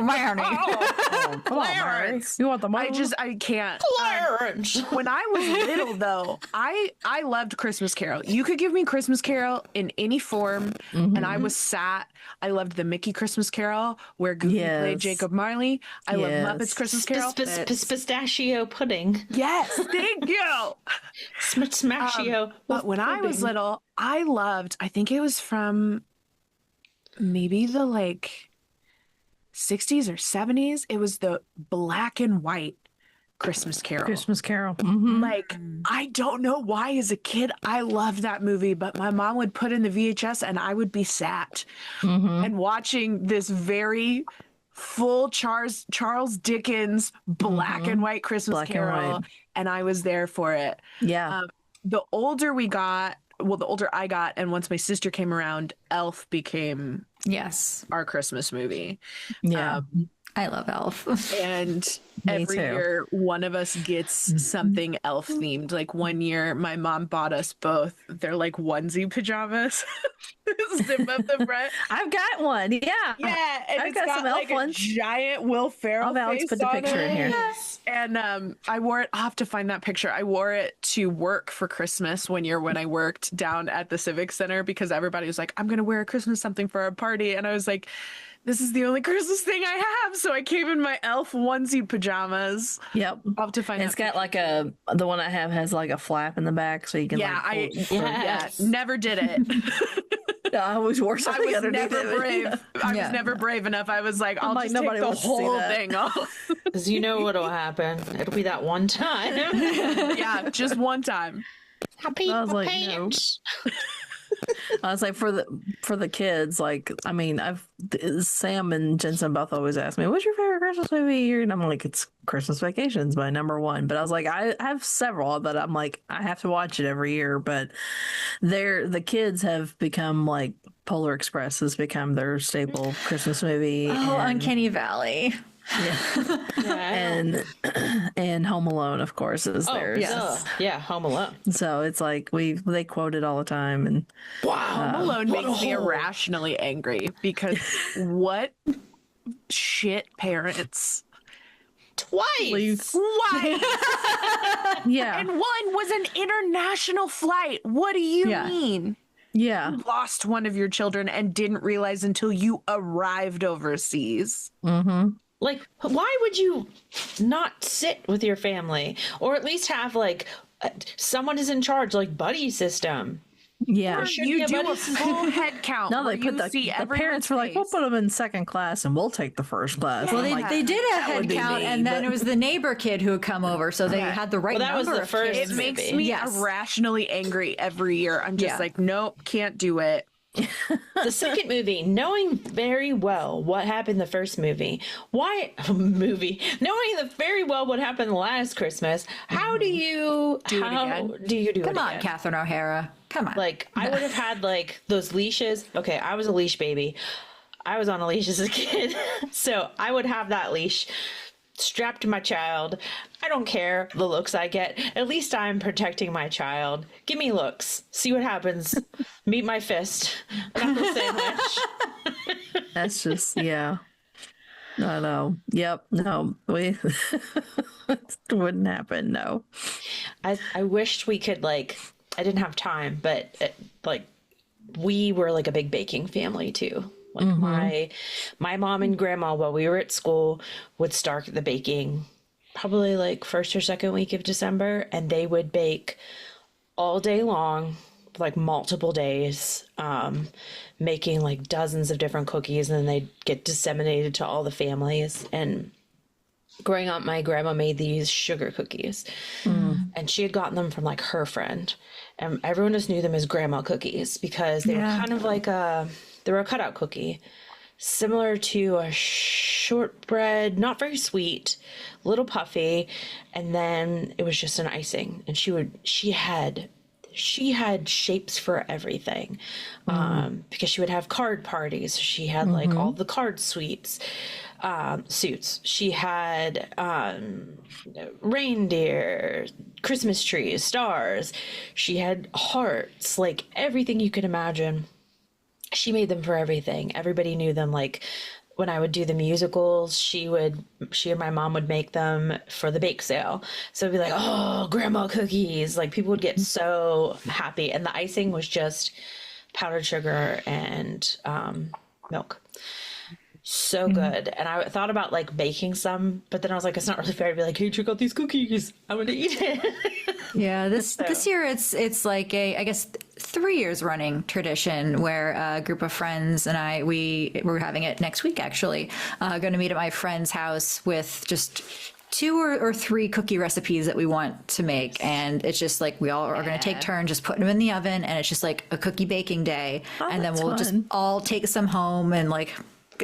My honey. Clarence. You want the money? I can't. Clarence. When I was little, though, I loved Christmas Carol. You could give me Christmas Carol in any form, and I was sat. I loved the Mickey Christmas Carol where Goofy played Jacob Marley. I love Muppets Christmas Carol. Pistachio pudding. Yes, thank you. Smashio. But when I was little, I think it was from maybe the 60s or 70s. It was the black and white Christmas Carol. Mm-hmm. I don't know why as a kid I loved that movie, but my mom would put in the VHS and I would be sat and watching this very full Charles Dickens black and white Christmas Carol, and I was there for it. Yeah. The older I got, and once my sister came around, Elf became our Christmas movie. Yeah. I love Elf. And every year, one of us gets something Elf themed. Like one year, my mom bought us both. They're like onesie pajamas. Zip up the front. I've got one. Yeah. Yeah. And I've got some Elf ones. A giant Will Ferrell face put the picture in here. Yes. And I wore it. I'll have to find that picture. I wore it to work for Christmas one year when I worked down at the Civic Center because everybody was like, I'm going to wear a Christmas something for our party. And I was like, this is the only Christmas thing I have. So I came in my Elf onesie pajamas. Yep. I'll have to find It's got the one I have has like a flap in the back so you can never did it. I always wore something underneath it. I was never brave enough. I was like, I'll just take the whole thing off. Because you know what'll happen. It'll be that one time. Yeah, just one time. I was like, no. I was like, for the kids, Sam and Jensen both always ask me, what's your favorite Christmas movie? And I'm like, it's Christmas Vacations by #1. But I was like, I have several that I'm like, I have to watch it every year. But the kids have become like Polar Express has become their staple Christmas movie. Oh, Uncanny Valley. Yeah. and Home Alone, of course, is theirs. Yeah, Home Alone. So it's like they quote it all the time. And Home Alone makes me irrationally angry because what shit parents. Twice. Yeah. And one was an international flight. What do you mean? Yeah. You lost one of your children and didn't realize until you arrived overseas. Mm-hmm. Like, why would you not sit with your family or at least have someone is in charge, like buddy system? Yeah, you do a full head count. No, they put the parents were like, we'll put them in second class and we'll take the first class. Well, like, they did a head count, and then it was the neighbor kid who would come over, so they had the right number. That was the first. It makes me irrationally angry every year. I'm just like, nope, can't do it. The second movie, knowing very well what happened the first movie, knowing very well what happened last Christmas, how do you do it again? Come on, Catherine O'Hara. Come on. I would have had those leashes. Okay, I was a leash baby. I was on a leash as a kid, so I would have that leash strapped to my child. I don't care the looks I get. At least I'm protecting my child. Give me looks. See what happens. Meet my fist. Knuckle sandwich. That's just, yeah. I know. Yep. No, we it wouldn't happen. No. I wished we could, like, I didn't have time, but like, we were like a big baking family too. Like my mom and grandma, while we were at school, would start the baking probably like first or second week of December, and they would bake all day long, like multiple days, making like dozens of different cookies, and then they'd get disseminated to all the families. And growing up, my grandma made these sugar cookies, and she had gotten them from like her friend, and everyone just knew them as grandma cookies because they were kind of like they were a cutout cookie, similar to a shortbread, not very sweet, a little puffy, and then it was just an icing. And she had shapes for everything, because she would have card parties. She had like all the card suites, suits. She had reindeer, Christmas trees, stars. She had hearts, like everything you could imagine. She made them for everything. Everybody knew them. Like when I would do the musicals, she and my mom would make them for the bake sale. So it'd be like, oh, grandma cookies. Like people would get so happy. And the icing was just powdered sugar and milk. So good. And I thought about like baking some, but then I was like, it's not really fair to be like, hey, check out these cookies. I want to eat it. Yeah, this year it's like I guess 3 years running tradition where a group of friends and we're having it next week actually. Going to meet at my friend's house with just 2 or 3 cookie recipes that we want to make, and it's just like we all are going to take turns just putting them in the oven, and it's just like a cookie baking day, and then we'll just all take some home and like.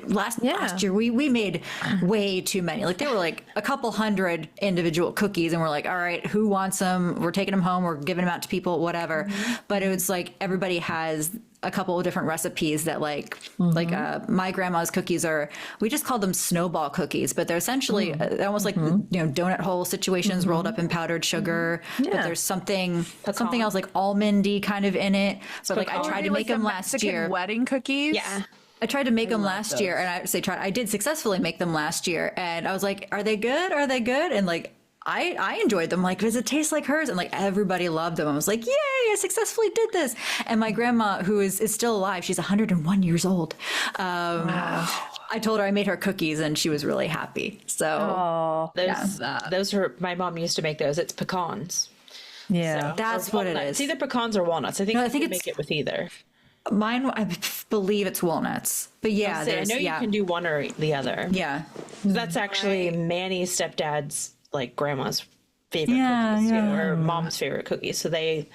Last year we made way too many. Like there were like a couple hundred individual cookies, and we're like, all right, who wants them? We're taking them home. We're giving them out to people, whatever. But it was like everybody has a couple of different recipes that like my grandma's cookies we just called them snowball cookies, but they're essentially almost like donut hole situations rolled up in powdered sugar. But there's something else like almondy kind of in it. So like I tried to make them last year. Wedding cookies. Yeah. I tried to make them last year, and I did successfully make them last year, and I was like, are they good? Are they good? And like, I enjoyed them. Like, does it taste like hers? And like, everybody loved them. I was like, yay, I successfully did this. And my grandma, who is still alive, she's 101 years old. I told her I made her cookies, and she was really happy. So those are, my mom used to make those. It's pecans. Yeah. So, that's what it is. It's either pecans or walnuts. I think you can make it with either. Mine, I believe it's walnuts, but yeah, I know you can do one or the other. Yeah, that's actually Manny's stepdad's, like grandma's favorite cookies too, or mom's favorite cookies. So they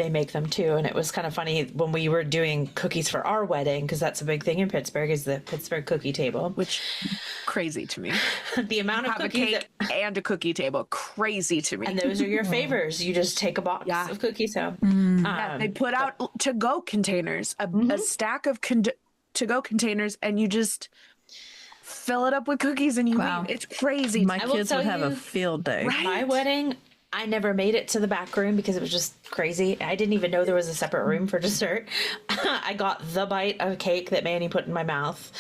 make them too. And it was kind of funny when we were doing cookies for our wedding, because that's a big thing in Pittsburgh, is the Pittsburgh cookie table. Which crazy to me. The amount of cookies a cake and a cookie table, crazy to me. And those are your favors. You just take a box of cookies home. They put out to-go containers, a stack of to-go containers, and you just fill it up with cookies and you leave. It's crazy. My kids would have a field day. Right? My wedding, I never made it to the back room because it was just crazy. I didn't even know there was a separate room for dessert. I got the bite of cake that Manny put in my mouth.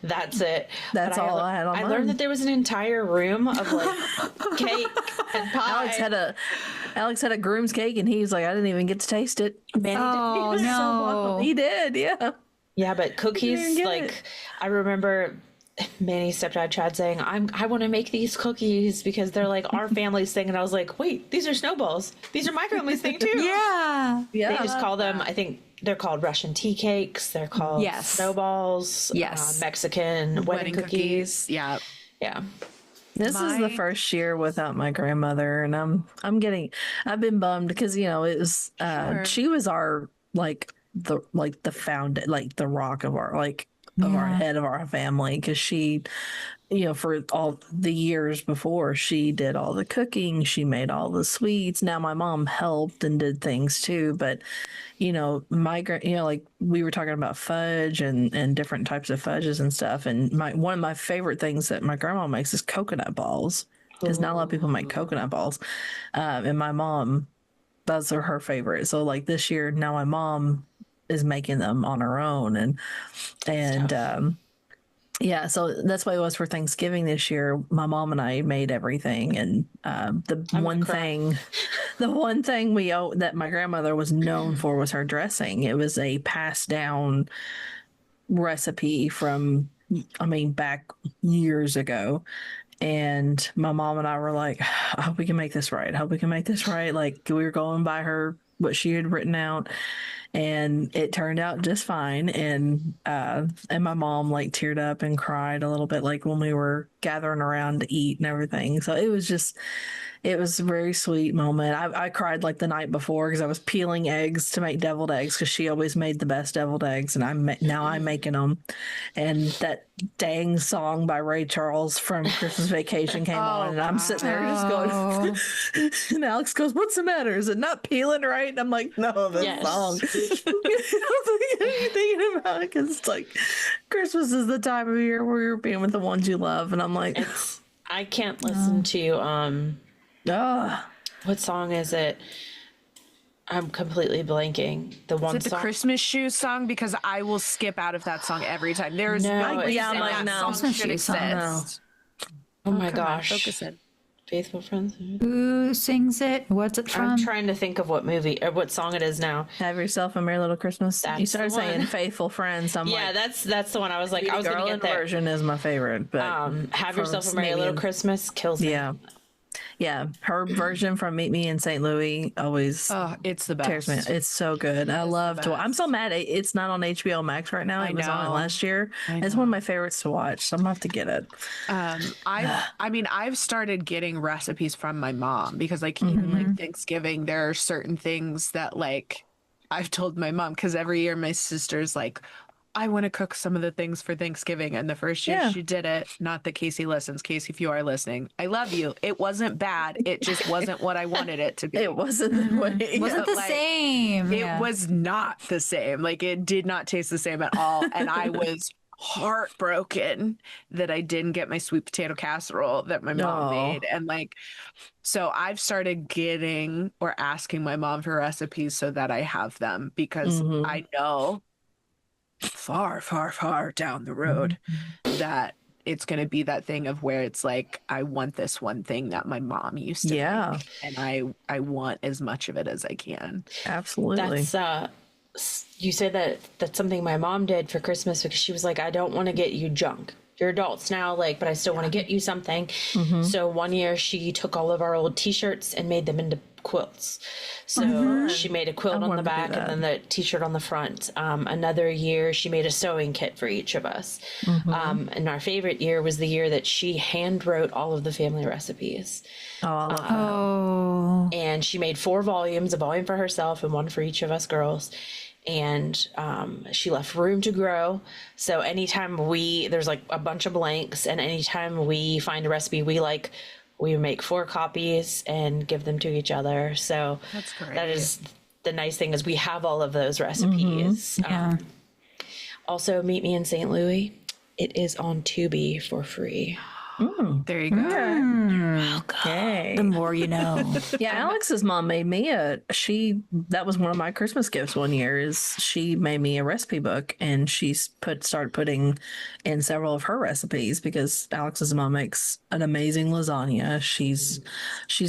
That's it. That's all I had on mine. I learned that there was an entire room of like cake and pie. Alex had a groom's cake, and he's like, I didn't even get to taste it. Manny oh did. no, he did. Yeah. Yeah, but cookies, like I remember Manny's stepdad Chad saying, I want to make these cookies because they're like our family's thing. And I was like, wait, these are snowballs. These are my family's thing too. Yeah. They just call them, I think they're called Russian tea cakes. They're called snowballs. Yes. Mexican wedding cookies. Yeah. Yeah. This is the first year without my grandmother, and I've been bummed because, it was she was our the rock of our of our head of our family, because she for all the years before, she did all the cooking, she made all the sweets. Now my mom helped and did things too, but like we were talking about fudge and different types of fudges and stuff. And one of my favorite things that my grandma makes is coconut balls, because not a lot of people make coconut balls. And my mom, those are her favorite. So like this year, now my mom is making them on her own, and yeah, so that's what it was for Thanksgiving this year. My mom and I made everything, and the one thing that my grandmother was known for was her dressing. It was a passed down recipe from, back years ago. And my mom and I were like, I hope we can make this right. I hope we can make this right. Like, we were going by what she had written out, and it turned out just fine. And my mom like teared up and cried a little bit, like when we were gathering around to eat and everything. So it was a very sweet moment. I cried like the night before because I was peeling eggs to make deviled eggs, because she always made the best deviled eggs, and now I'm making them. And that dang song by Ray Charles from Christmas Vacation came on, and I'm sitting there just going, and Alex goes, "What's the matter? Is it not peeling right?" And I'm like, "No, the song." I was thinking about it, because it's like Christmas is the time of year where you're being with the ones you love, and I'm like, I can't listen to what song is it? I'm completely blanking. The one Is it the song? Christmas Shoes song? Because I will skip out of that song every time. There is no reason that song Christmas should Shoes song. exist. Oh my gosh. Focus in. Faithful Friends. Who sings it? What's it from? I'm trying to think of what movie or what song it is now. Have Yourself a Merry Little Christmas. That's You started the one. saying Faithful Friends. I'm Yeah, like, that's the one. I was like, I was going to get there. version is my favorite, but Have Yourself a Merry Little Christmas kills me. Yeah, her version from Meet Me in St. Louis always It's the best. tears me. It's so good. I love to. I'm so mad it's not on HBO Max right now. It was on it last year. It's one of my favorites to watch, so I'm gonna have to get it. I've started getting recipes from my mom, because like even like Thanksgiving, there are certain things that like I've told my mom, because every year my sister's like, I want to cook some of the things for Thanksgiving. And the first year she did it, not that Casey listens. Casey, if you are listening, I love you. It wasn't bad. It just wasn't what I wanted it to be. It wasn't the way. It wasn't the same. It was not the same. Like, it did not taste the same at all. And I was heartbroken that I didn't get my sweet potato casserole that my mom made. And like, so I've started getting or asking my mom for recipes so that I have them, because I know far, far, far down the road that it's going to be that thing of where it's like, I want this one thing that my mom used to make, and I want as much of it as I can. Absolutely. That's you say that's something my mom did for Christmas, because she was like, I don't want to get you junk. You're adults now, like, but I still want to get you something. So one year she took all of our old t-shirts and made them into quilts. So she made a quilt on the back and then the t-shirt on the front. Another year she made a sewing kit for each of us. And our favorite year was the year that she hand wrote all of the family recipes. And she made 4 volumes, a volume for herself and one for each of us girls. And she left room to grow. So anytime there's like a bunch of blanks, and anytime we find a recipe we make 4 copies and give them to each other. So that's great. That is the nice thing, is we have all of those recipes. Also, Meet Me in St. Louis. It is on Tubi for free. There you go. You're welcome. The more you know. Yeah, Alex's mom made me that was one of my Christmas gifts one year, is she made me a recipe book, and she started putting in several of her recipes, because Alex's mom makes an amazing lasagna. She's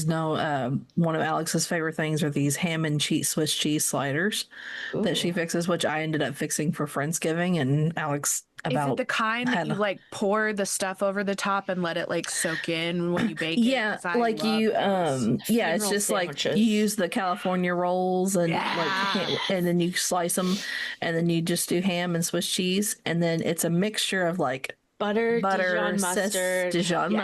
one of Alex's favorite things are these ham and Swiss cheese sliders that she fixes, which I ended up fixing for Friendsgiving, and Alex Is it the kind that you like pour the stuff over the top and let it like soak in when you bake it? Yeah, like you, it's just sandwiches. Like you use the California rolls and and then you slice them, and then you just do ham and Swiss cheese, and then it's a mixture of like butter, Dijon mustard. Dijon Yeah,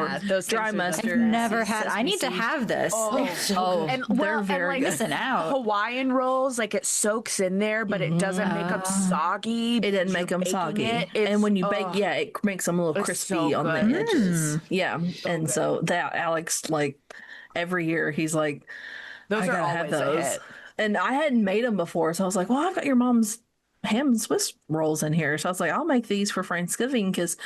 mustard, or those dry things are the mustard. I've never had. I sesame need to seeds. have this. And they're very good. Missing out. Hawaiian rolls, like it soaks in there, but it doesn't make them soggy. It didn't make them soggy. And when you bake, it makes them a little crispy so on good. the edges. Yeah. And so that Alex, like, every year he's like, Those I are gotta have always a those. hit. And I hadn't made them before. So I was like, well, I've got your mom's ham and Swiss rolls in here. So I was like, I'll make these for Thanksgiving because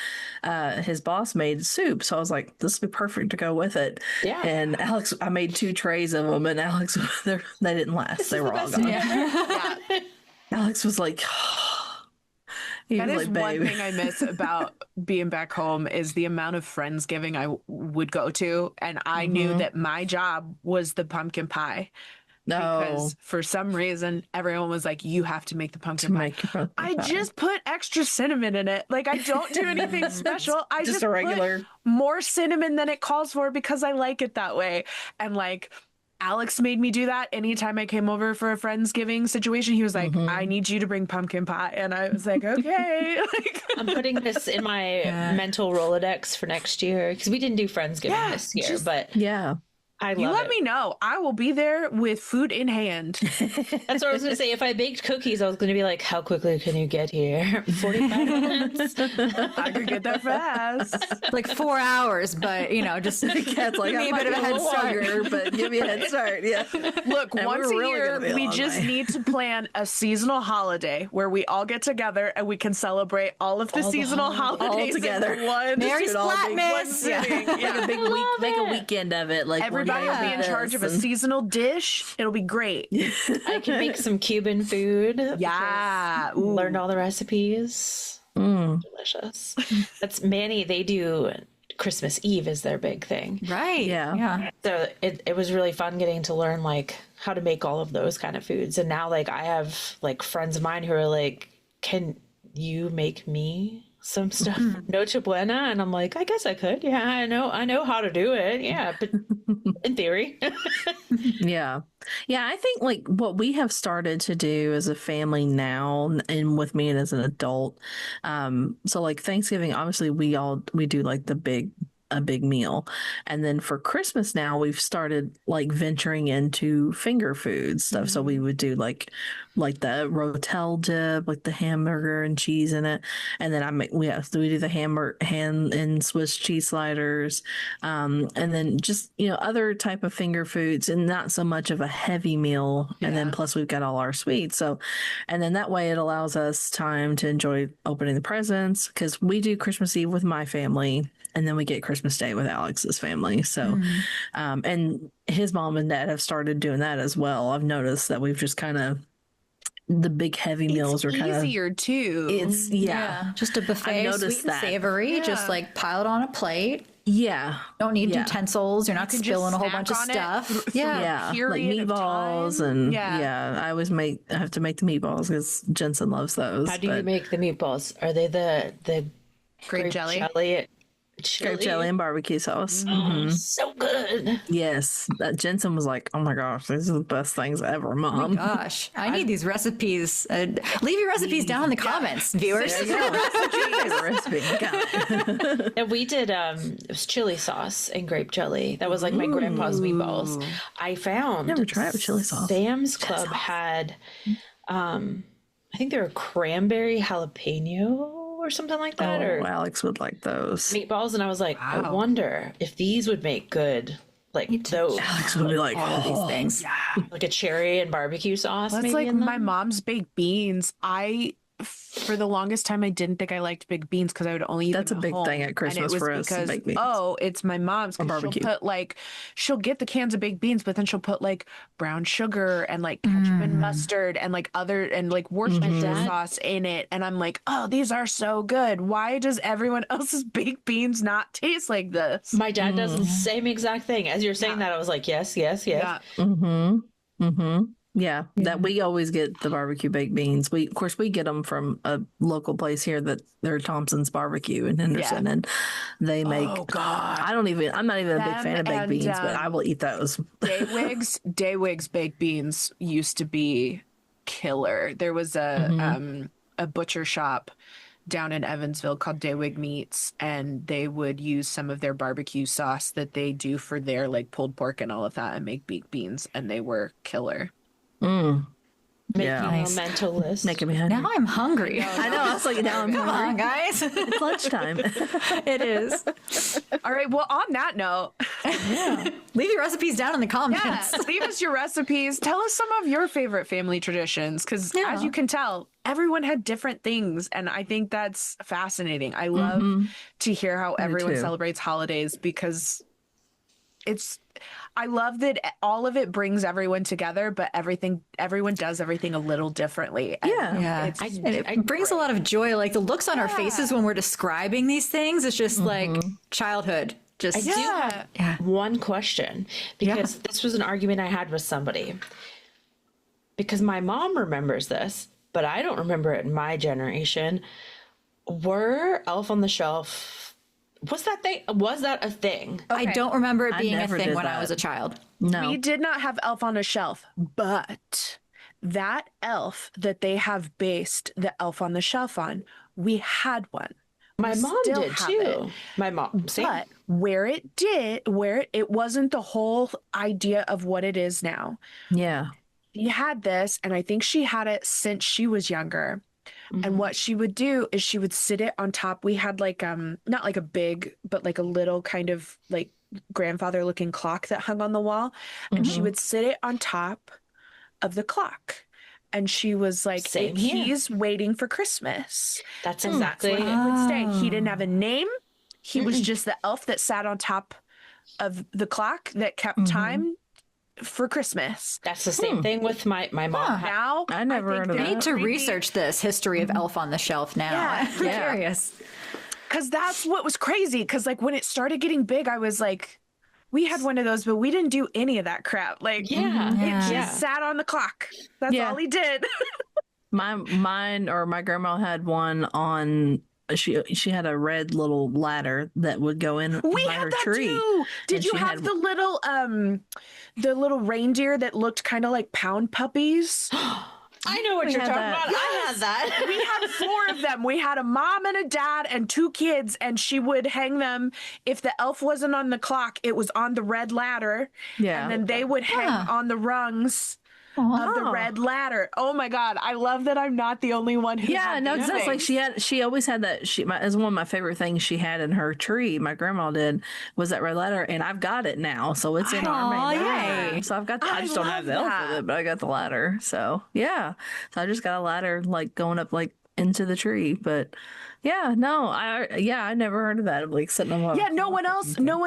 his boss made soup. So I was like, this would be perfect to go with it. Yeah. And Alex, I made 2 trays of them, and Alex, they didn't last. They were all gone. Alex was like, he That was is like, one babe. thing I miss about being back home is the amount of Friendsgiving I would go to. And I knew that my job was the pumpkin pie. No. Because for some reason, everyone was like, you have to make the pumpkin pie. Make your pumpkin I pie. just put extra cinnamon in it. Like, I don't do anything special. I Just just a regular- put more cinnamon than it calls for because I like it that way. And like, Alex made me do that anytime I came over for a Friendsgiving situation. He was like, I need you to bring pumpkin pie. And I was like, okay. Like, I'm putting this in my mental Rolodex for next year because we didn't do Friendsgiving this year, but Yeah. I love you let it. me know. I will be there with food in hand. That's what I was going to say. If I baked cookies, I was going to be like, how quickly can you get here? 45 minutes? I could get there fast. Like 4 hours, but just Cat's like, give me I a might bit of be a head little start. longer, but give me a head start. Yeah. Look, And once we're a really year, gonna be a we long just way. need to plan a seasonal holiday where we all get together and we can celebrate all of the seasonal holidays together. in one. Merry Just do it all big Splatmas! one sitting. Yeah. Make a big week, make a weekend of it. Like Everybody one will day be in do charge of a this, and- seasonal dish. It'll be great. I can make some Cuban food. Yeah. because learned all the recipes. Delicious. That's Manny. They do Christmas Eve is their big thing. Right. Yeah. So it was really fun getting to learn like how to make all of those kind of foods. And now like I have like friends of mine who are like, can you make me some stuff Noche Buena? And I'm like, I guess I could. Yeah, I know how to do it. Yeah, but in theory. Yeah. Yeah. I think like what we have started to do as a family now and with me and as an adult. So like Thanksgiving, obviously we do like a big meal. And then for Christmas now we've started like venturing into finger food stuff. So we would do like the rotel dip, like the hamburger and cheese in it. And then we do the ham and Swiss cheese sliders. And then just, other type of finger foods and not so much of a heavy meal. And then plus we've got all our sweets. So, and then that way it allows us time to enjoy opening the presents because we do Christmas Eve with my family. And then we get Christmas Day with Alex's family. So, and his mom and dad have started doing that as well. I've noticed that we've just kind of, the big heavy meals are kind of easier too. It's Just a buffet, noticed sweet and that. savory, just like piled on a plate. yeah. Don't need Yeah. utensils. You're not can just spilling a whole snack bunch of on it stuff. Yeah, like period of meatballs time. and Yeah. I always I have to make the meatballs because Jensen loves those. How do you but make the meatballs? Are they the Grape jelly. grape jelly and barbecue sauce? Mm-hmm. So good. Yes, that Jensen was like, "Oh my gosh, these are the best things ever, Mom." Gosh, I need these recipes. Leave your recipes down in the comments, viewers. Recipe. Got it. And we did it was chili sauce and grape jelly. That was like my grandpa's meatballs. I found Never tried it with chili sauce. Sam's Club had I think they were cranberry jalapeno or something like that, or Alex would like those. meatballs, and I was like, I wonder if these would make good like those, Alex would be like, These things. like a cherry and barbecue sauce. That's maybe like in my them. mom's baked beans. For the longest time, I didn't think I liked baked beans because I would only eat That's them a big home. thing at And Christmas it was for us, because, baked beans. oh, it's my mom's. 'Cause barbecue. she'll get the cans of baked beans, but then she'll put like brown sugar and like ketchup and mustard and like Worcestershire sauce in it. And I'm like, oh, these are so good. Why does everyone else's baked beans not taste like this? My dad does the same exact thing. As you're saying that, I was like, yes. Yeah. Yeah, that we always get the barbecue baked beans. Of course, we get them from a local place here that they're Thompson's Barbecue in Henderson, and they make. Oh God. I'm not even a big fan of baked and, beans, but I will eat those. Daywig's baked beans used to be killer. There was a butcher shop down in Evansville called Daywig Meats, and they would use some of their barbecue sauce that they do for their like pulled pork and all of that and make baked beans, and they were killer. Making Nice. a mental list. Making me hungry. Now I'm hungry. I know. I was like, now I'm Come hungry. on, guys. It's lunchtime. It is. All right, well, on that note, Leave your recipes down in the comments. leave us your recipes. Tell us some of your favorite family traditions, because as you can tell, everyone had different things, and I think that's fascinating. I love to hear how everyone too. celebrates holidays, because I love that all of it brings everyone together, but everyone does everything a little differently. And Yeah. And it brings a lot of joy. Like the looks on our faces when we're describing these things, it's just like childhood. I do have one question, because this was an argument I had with somebody. Because my mom remembers this, but I don't remember it in my generation. Were Elf on the Shelf, was that a thing? I don't remember it being a never thing did when I that. was a child. No. We did not have Elf on a Shelf, but that elf that they have based the Elf on the Shelf on, we had one. My mom still did have too. it. My mom, same. But where it wasn't the whole idea of what it is now. Yeah. She had this, and I think she had it since she was younger. And what she would do is she would sit it on top. We had like not like a big, but like a little kind of like grandfather looking clock that hung on the wall. And she would sit it on top of the clock. And she was like, Same here. he's waiting for Christmas. That's And that's exactly where he would stay. He didn't have a name. He was just the elf that sat on top of the clock that kept time for Christmas. That's the same thing with my mom. Now I never heard of I that. need to research this history of Elf on the Shelf now. Yeah. I'm curious. Because that's what was crazy. Because like when it started getting big, I was like, we had one of those, but we didn't do any of that crap. Like, it just sat on the clock. That's all he did. My grandma had one on. She had a red little ladder that would go in We by had her that tree. too. Did And you she have had- the little reindeer that looked kind of like pound puppies? I know what you're had talking that. about. I had that. We had 4 of them. We had a mom and a dad and 2 kids, and she would hang them. If the elf wasn't on the clock, it was on the red ladder. Yeah. And then they would hang on the rungs of the red ladder. Oh my God. I love that I'm not the only one who Yeah, had no, these because that's like things. she always had that. As one of my favorite things she had in her tree. My grandma did was that red ladder, and I've got it now, so it's in our main yay. room. So I've got. I just don't have the love elf that. with it, but I got the ladder. So yeah, so I just got a ladder like going up like into the tree. But yeah, no, I never heard of that. Like sitting on. Yeah, no one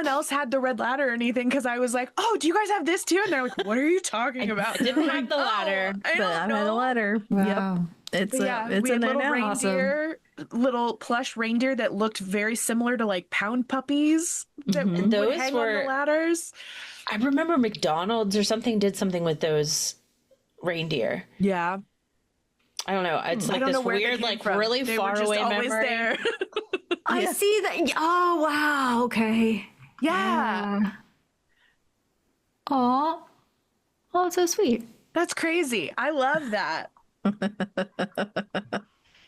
else had the red ladder or anything, because I was like, oh, do you guys have this too? And they're like, what are you talking about? I didn't have the ladder. I But don't I've know. had a ladder. Wow. Yep, it's We in had there little now. reindeer, little plush reindeer that looked very similar to like pound puppies that would Those hang on were- the ladders. I remember McDonald's or something did something with those reindeer. Yeah, I don't know. It's I like don't this know where they weird, came like from. really They far were just away always memory. there. I see that. Oh, wow. Okay. Yeah, Aw. Oh, it's so sweet. that's crazy. I love that.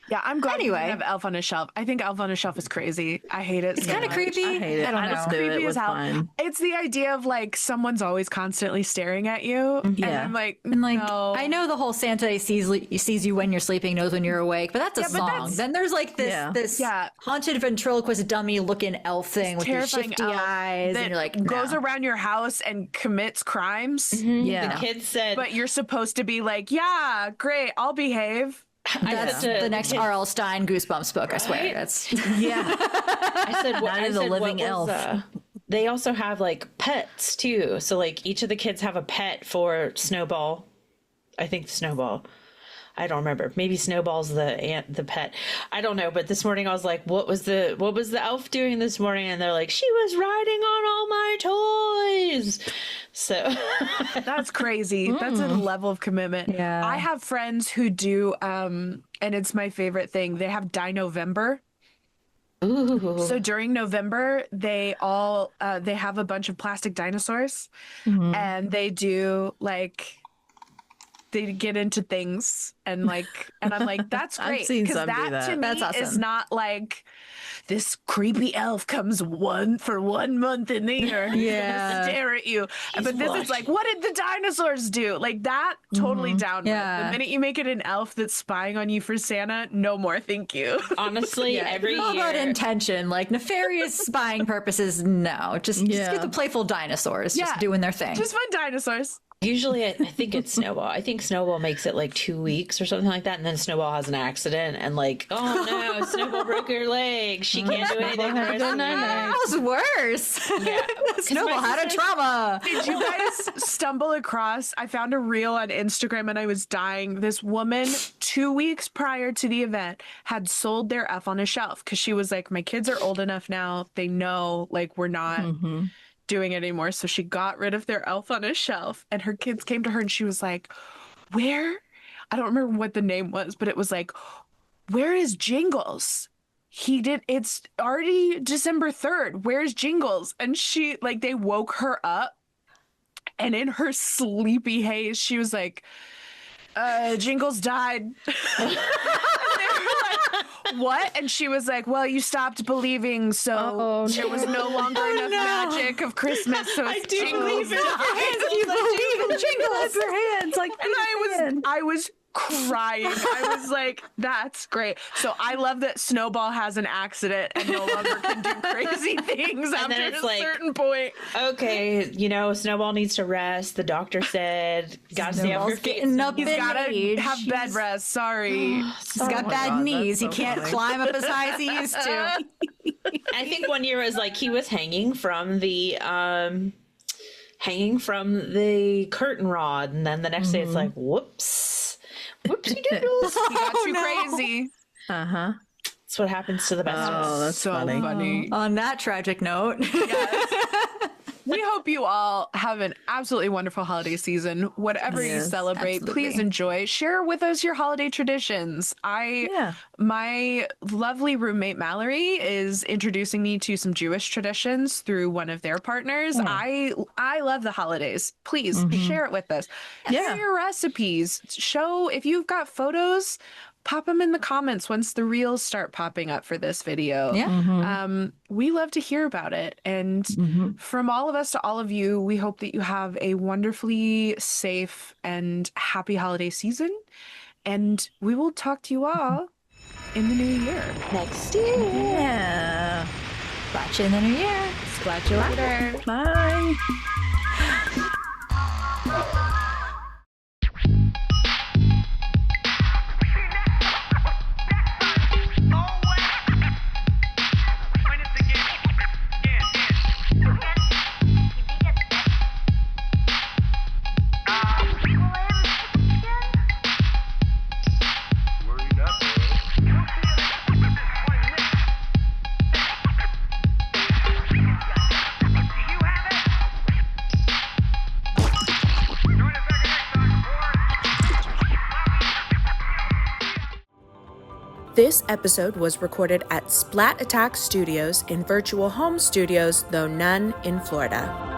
Yeah, I'm glad we Anyway. didn't have Elf on a Shelf. I think Elf on a Shelf is crazy. I hate it. It's kind of creepy. I hate it. I don't I know. just do it. Creepy It as was hell. fine. It's the idea of like someone's always constantly staring at you. And Yeah. I'm like, And like, no. I know the whole Santa sees you when you're sleeping, knows when you're awake, but that's a Yeah, but song. that's- Then there's like this Yeah. this Yeah. haunted ventriloquist dummy looking elf thing with your terrifying shifty elf eyes, that and you're like, goes no. around your house and commits crimes. Yeah. The kids said, But you're supposed to be like, yeah, great, I'll behave. That's the next R.L. Stein Goosebumps book. I swear. Right? That's Yeah. I said, what, Night I of the said, Living what was, Elf. they also have like pets too. So like each of the kids have a pet for Snowball. I think Snowball. I don't remember. Maybe Snowball's the pet. I don't know. But this morning I was like, what was the elf doing this morning? And they're like, she was riding on all my toys. So That's crazy. That's a level of commitment. Yeah. I have friends who do, and it's my favorite thing. They have Dino-vember. ooh. So during November, they have a bunch of plastic dinosaurs, and they do like they get into things and I'm like, that's great. I've seen Because some do that to that. me That's awesome. is not like this creepy elf comes for 1 month in the year and stare at you. But this is like, what did the dinosaurs do? Like that totally down with. Yeah. The minute you make it an elf that's spying on you for Santa, no more, thank you. Honestly, every All year. about intention, like nefarious spying purposes. No, just get the playful dinosaurs just doing their thing. Just fun dinosaurs. Usually, I think it's Snowball. I think Snowball makes it like 2 weeks or something like that, and then Snowball has an accident, and like, oh no, Snowball broke her leg. She can't do anything. That was worse. Yeah, Snowball had a trauma. Did you guys stumble across? I found a reel on Instagram and I was dying. This woman 2 weeks prior to the event had sold their F on a shelf because she was like, my kids are old enough now. They know like we're not doing it anymore. So she got rid of their elf on a shelf and her kids came to her and she was like, where? I don't remember what the name was, but it was like, where is Jingles? It's already December 3rd. Where's Jingles? And she, like, they woke her up and in her sleepy haze, she was like, Jingles died. And they were like, what? And she was like, well, you stopped believing, so there was no longer enough magic of Christmas. So it's Jingles. You believe in Jingles. Your hands, like, and I was crying. I was like, that's great. So I love that Snowball has an accident and no longer can do crazy things after a certain point. Okay, Snowball needs to rest. The doctor said, gotta stay up your feet. Getting up He's in gotta age. have bed rest. Sorry. He's got bad knees. He can't climb up as high as he used to. I think one year was like he was hanging from the curtain rod, and then the next day it's like, whoopsie doodles. He got too crazy. That's what happens to the best of us. Oh, that's So funny. funny. On that tragic note. We hope you all have an absolutely wonderful holiday season. Whatever you celebrate, please enjoy. Share with us your holiday traditions. My lovely roommate Mallory is introducing me to some Jewish traditions through one of their partners. I love the holidays. Please share it with us. Share your recipes. Show if you've got photos. Pop them in the comments once the reels start popping up for this video. We love to hear about it. And from all of us to all of you, we hope that you have a wonderfully safe and happy holiday season. And we will talk to you all in the new year. Next year. Yeah. Watch you in the new year. Splat you later. Bye. This episode was recorded at Splat Attack Studios in Virtual Home Studios, though none in Florida.